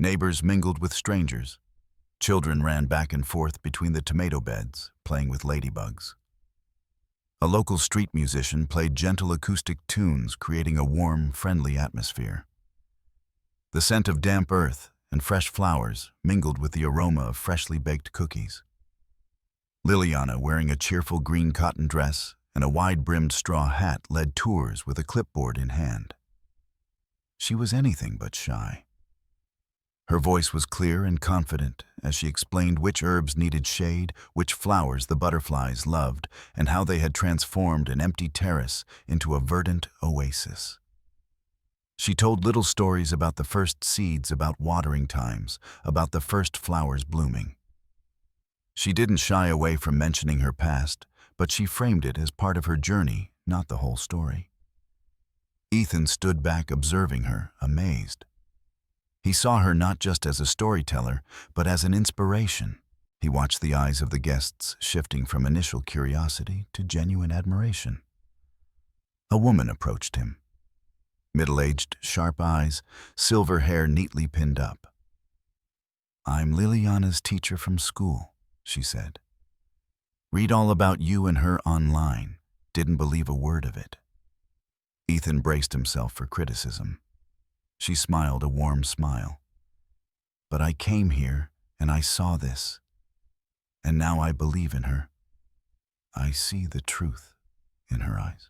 Neighbors mingled with strangers. Children ran back and forth between the tomato beds, playing with ladybugs. A local street musician played gentle acoustic tunes, creating a warm, friendly atmosphere. The scent of damp earth and fresh flowers mingled with the aroma of freshly baked cookies. Liliana, wearing a cheerful green cotton dress and a wide-brimmed straw hat, led tours with a clipboard in hand. She was anything but shy. Her voice was clear and confident as she explained which herbs needed shade, which flowers the butterflies loved, and how they had transformed an empty terrace into a verdant oasis. She told little stories about the first seeds, about watering times, about the first flowers blooming. She didn't shy away from mentioning her past, but she framed it as part of her journey, not the whole story. Ethan stood back observing her, amazed. He saw her not just as a storyteller, but as an inspiration. He watched the eyes of the guests shifting from initial curiosity to genuine admiration. A woman approached him. Middle-aged, sharp eyes, silver hair neatly pinned up. "I'm Liliana's teacher from school," she said. "Read all about you and her online. Didn't believe a word of it." Ethan braced himself for criticism. She smiled a warm smile. "But I came here and I saw this. And now I believe in her. I see the truth in her eyes."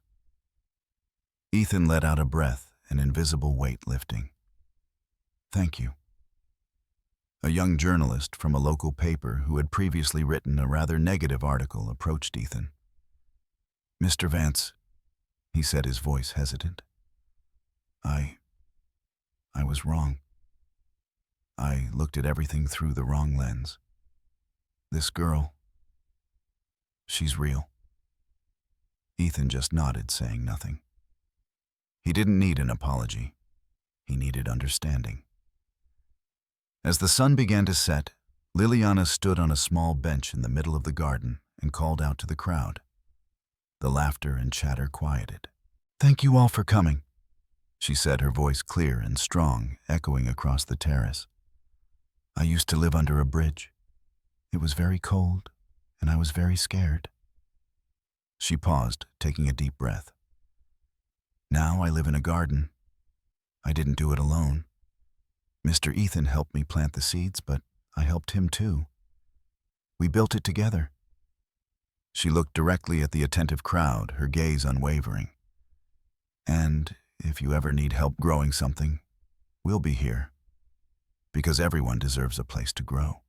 Ethan let out a breath, an invisible weight lifting. "Thank you." A young journalist from a local paper who had previously written a rather negative article approached Ethan. "Mr. Vance," he said, his voice hesitant. I was wrong. I looked at everything through the wrong lens. This girl, she's real." Ethan just nodded, saying nothing. He didn't need an apology. He needed understanding. As the sun began to set, Liliana stood on a small bench in the middle of the garden and called out to the crowd. The laughter and chatter quieted. "Thank you all for coming," she said, her voice clear and strong, echoing across the terrace. "I used to live under a bridge. It was very cold, and I was very scared." She paused, taking a deep breath. "Now I live in a garden. I didn't do it alone. Mr. Ethan helped me plant the seeds, but I helped him too. We built it together." She looked directly at the attentive crowd, her gaze unwavering. "And if you ever need help growing something, we'll be here. Because everyone deserves a place to grow."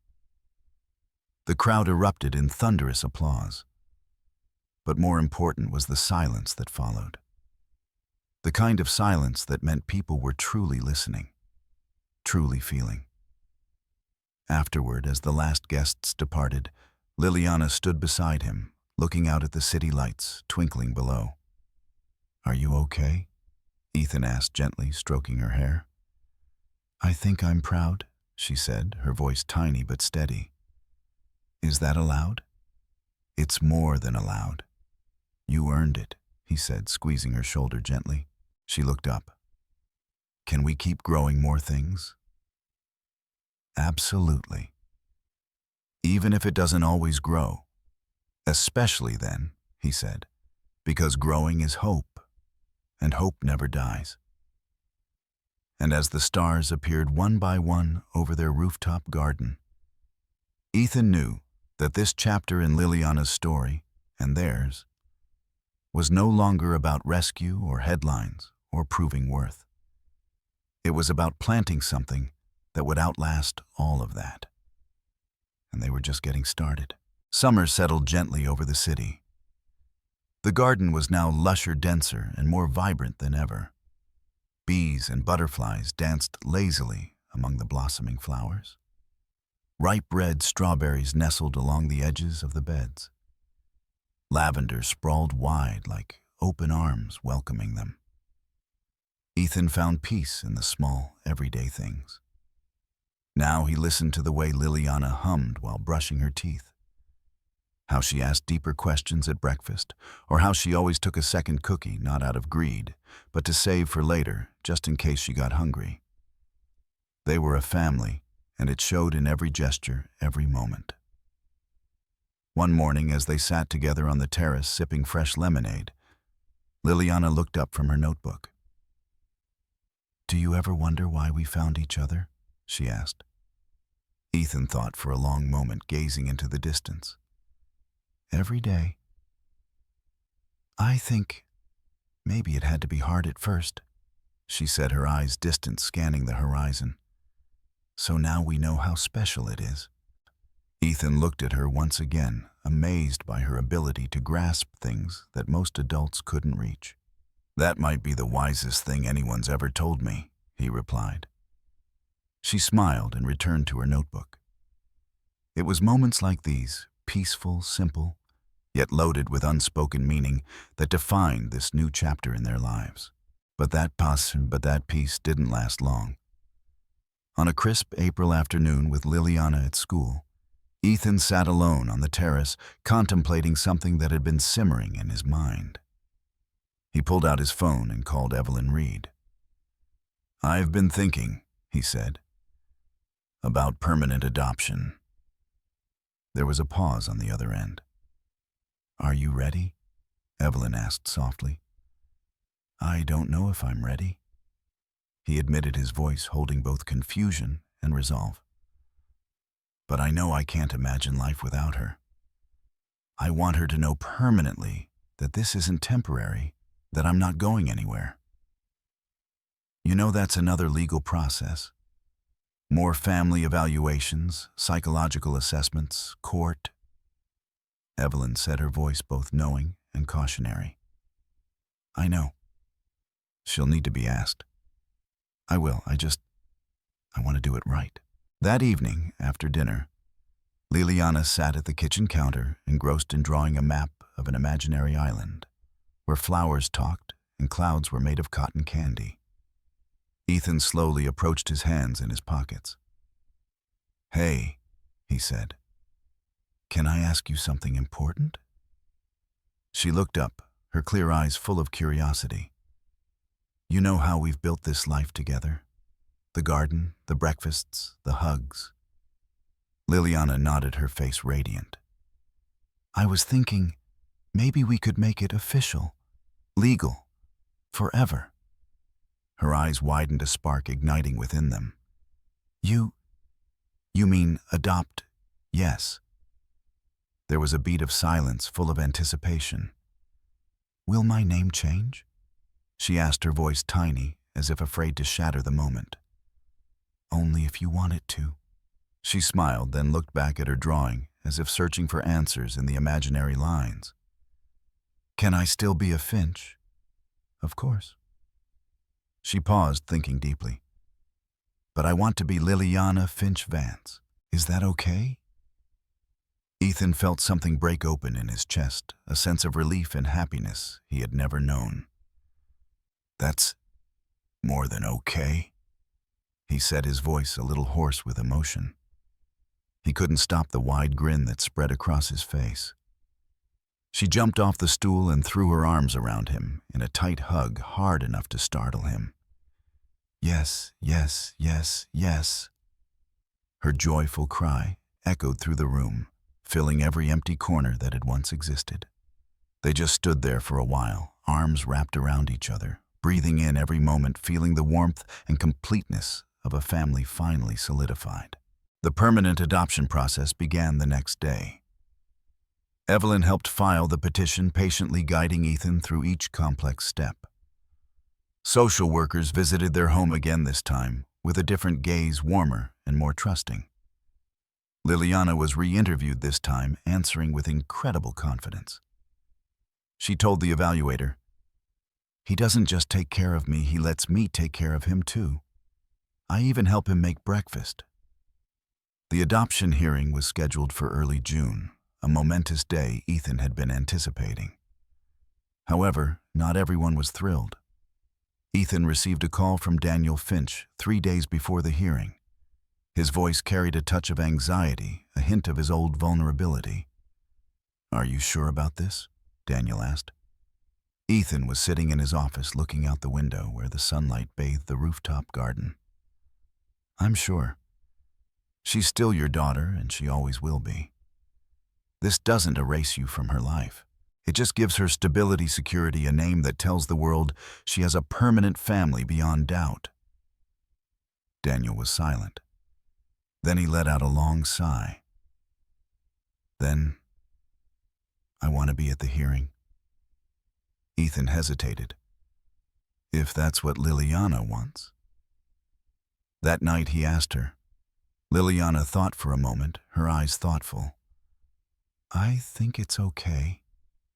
The crowd erupted in thunderous applause. But more important was the silence that followed. The kind of silence that meant people were truly listening, truly feeling. Afterward, as the last guests departed, Liliana stood beside him, looking out at the city lights twinkling below. "Are you okay?" Ethan asked gently, stroking her hair. "I think I'm proud," she said, her voice tiny but steady. "Is that allowed?" "It's more than allowed. You earned it," he said, squeezing her shoulder gently. She looked up. "Can we keep growing more things?" "Absolutely." Even if it doesn't always grow. Especially then, he said, because growing is hope, and hope never dies. And as the stars appeared one by one over their rooftop garden, Ethan knew that this chapter in Liliana's story, and theirs, was no longer about rescue or headlines or proving worth. It was about planting something that would outlast all of that. And they were just getting started. Summer settled gently over the city. The garden was now lusher, denser, and more vibrant than ever. Bees and butterflies danced lazily among the blossoming flowers. Ripe red strawberries nestled along the edges of the beds. Lavender sprawled wide like open arms welcoming them. Ethan found peace in the small, everyday things. Now he listened to the way Liliana hummed while brushing her teeth, how she asked deeper questions at breakfast, or how she always took a second cookie not out of greed, but to save for later, just in case she got hungry. They were a family, and it showed in every gesture, every moment. One morning, as they sat together on the terrace sipping fresh lemonade, Liliana looked up from her notebook. "Do you ever wonder why we found each other?" she asked. Ethan thought for a long moment, gazing into the distance. "Every day. I think maybe it had to be hard at first," she said, her eyes distant, scanning the horizon. "So now we know how special it is." Ethan looked at her once again, amazed by her ability to grasp things that most adults couldn't reach. "That might be the wisest thing anyone's ever told me," he replied. She smiled and returned to her notebook. It was moments like these, peaceful, simple, yet loaded with unspoken meaning, that defined this new chapter in their lives. But that peace didn't last long. On a crisp April afternoon with Liliana at school, Ethan sat alone on the terrace, contemplating something that had been simmering in his mind. He pulled out his phone and called Evelyn Reed. "I've been thinking," he said, "about permanent adoption." There was a pause on the other end. "Are you ready?" Evelyn asked softly. "I don't know if I'm ready," he admitted, his voice holding both confusion and resolve. "But I know I can't imagine life without her. I want her to know permanently that this isn't temporary, that I'm not going anywhere. You know, that's another legal process. More family evaluations, psychological assessments, court." Evelyn said, her voice both knowing and cautionary. "I know. She'll need to be asked. I will. I want to do it right." That evening, after dinner, Liliana sat at the kitchen counter, engrossed in drawing a map of an imaginary island, where flowers talked and clouds were made of cotton candy. Ethan slowly approached his hands in his pockets. "Hey," he said, "can I ask you something important?" She looked up, her clear eyes full of curiosity. "You know how we've built this life together? The garden, the breakfasts, the hugs." Liliana nodded, her face radiant. "I was thinking maybe we could make it official, legal, forever." Her eyes widened, a spark igniting within them. You mean adopt, yes." There was a beat of silence full of anticipation. "Will my name change?" she asked, her voice tiny, as if afraid to shatter the moment. "Only if you want it to." She smiled, then looked back at her drawing, as if searching for answers in the imaginary lines. "Can I still be a Finch?" "Of course." She paused, thinking deeply. "But I want to be Liliana Finch Vance. Is that okay?" Ethan felt something break open in his chest, a sense of relief and happiness he had never known. "That's more than okay," he said, his voice a little hoarse with emotion. He couldn't stop the wide grin that spread across his face. She jumped off the stool and threw her arms around him in a tight hug hard enough to startle him. "Yes, yes, yes, yes." Her joyful cry echoed through the room, filling every empty corner that had once existed. They just stood there for a while, arms wrapped around each other, breathing in every moment, feeling the warmth and completeness of a family finally solidified. The permanent adoption process began the next day. Evelyn helped file the petition, patiently guiding Ethan through each complex step. Social workers visited their home again this time, with a different gaze, warmer and more trusting. Liliana was re-interviewed this time, answering with incredible confidence. She told the evaluator, "He doesn't just take care of me, he lets me take care of him too. I even help him make breakfast." The adoption hearing was scheduled for early June, a momentous day Ethan had been anticipating. However, not everyone was thrilled. Ethan received a call from Daniel Finch 3 days before the hearing. His voice carried a touch of anxiety, a hint of his old vulnerability. "Are you sure about this?" Daniel asked. Ethan was sitting in his office looking out the window where the sunlight bathed the rooftop garden. "I'm sure. She's still your daughter, and she always will be. This doesn't erase you from her life. It just gives her stability, security, a name that tells the world she has a permanent family beyond doubt." Daniel was silent. Then he let out a long sigh. "Then, I want to be at the hearing." Ethan hesitated. "If that's what Liliana wants." That night he asked her. Liliana thought for a moment, her eyes thoughtful. "I think it's okay,"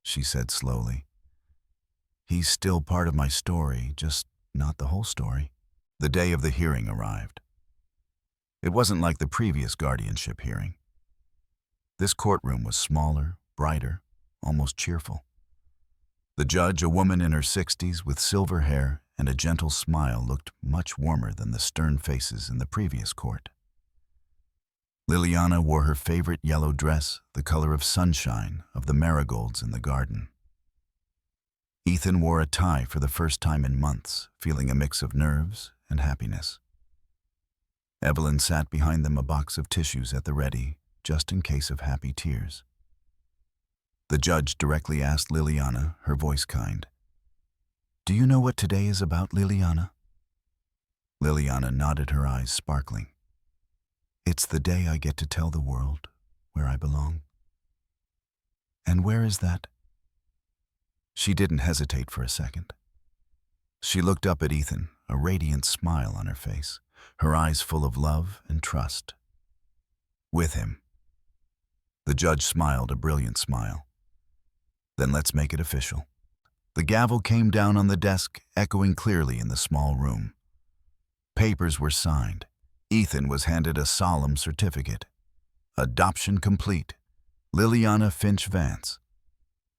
she said slowly. "He's still part of my story, just not the whole story." The day of the hearing arrived. It wasn't like the previous guardianship hearing. This courtroom was smaller, brighter, almost cheerful. The judge, a woman in her 60s with silver hair and a gentle smile, looked much warmer than the stern faces in the previous court. Liliana wore her favorite yellow dress, the color of sunshine, of the marigolds in the garden. Ethan wore a tie for the first time in months, feeling a mix of nerves and happiness. Evelyn sat behind them, a box of tissues at the ready, just in case of happy tears. The judge directly asked Liliana, her voice kind, "Do you know what today is about, Liliana?" Liliana nodded, her eyes sparkling. "It's the day I get to tell the world where I belong." "And where is that?" She didn't hesitate for a second. She looked up at Ethan, a radiant smile on her face, her eyes full of love and trust. "With him." The judge smiled, a brilliant smile. "Then let's make it official." The gavel came down on the desk, echoing clearly in the small room. Papers were signed. Ethan was handed a solemn certificate. Adoption complete. Liliana Finch Vance.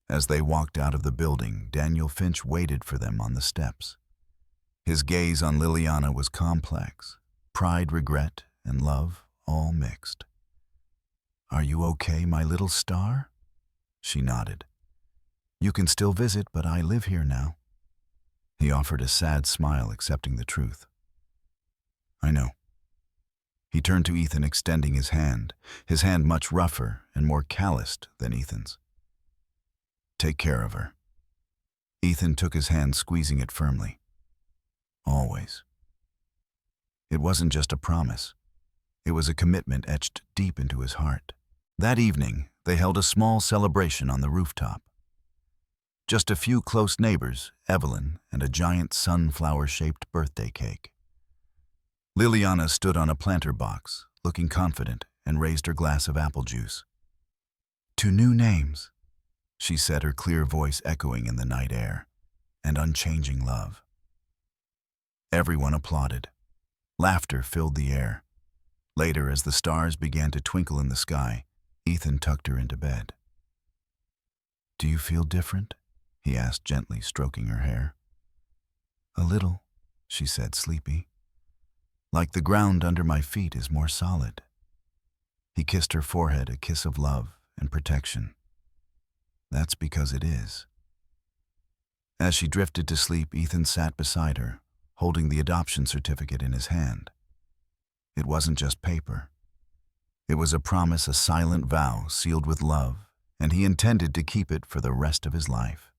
As they walked out of the building, Daniel Finch waited for them on the steps. His gaze on Liliana was complex, pride, regret, and love all mixed. "Are you okay, my little star?" She nodded. "You can still visit, but I live here now." He offered a sad smile, accepting the truth. "I know." He turned to Ethan, extending his hand much rougher and more calloused than Ethan's. "Take care of her." Ethan took his hand, squeezing it firmly. "Always." It wasn't just a promise. It was a commitment etched deep into his heart. That evening, they held a small celebration on the rooftop. Just a few close neighbors, Evelyn, and a giant sunflower-shaped birthday cake. Liliana stood on a planter box, looking confident, and raised her glass of apple juice. "2 new names," she said, her clear voice echoing in the night air, "and unchanging love." Everyone applauded. Laughter filled the air. Later, as the stars began to twinkle in the sky, Ethan tucked her into bed. "Do you feel different?" he asked, gently stroking her hair. "A little," she said, sleepy. "Like the ground under my feet is more solid." He kissed her forehead, a kiss of love and protection. "That's because it is." As she drifted to sleep, Ethan sat beside her, holding the adoption certificate in his hand. It wasn't just paper. It was a promise, a silent vow sealed with love, and he intended to keep it for the rest of his life.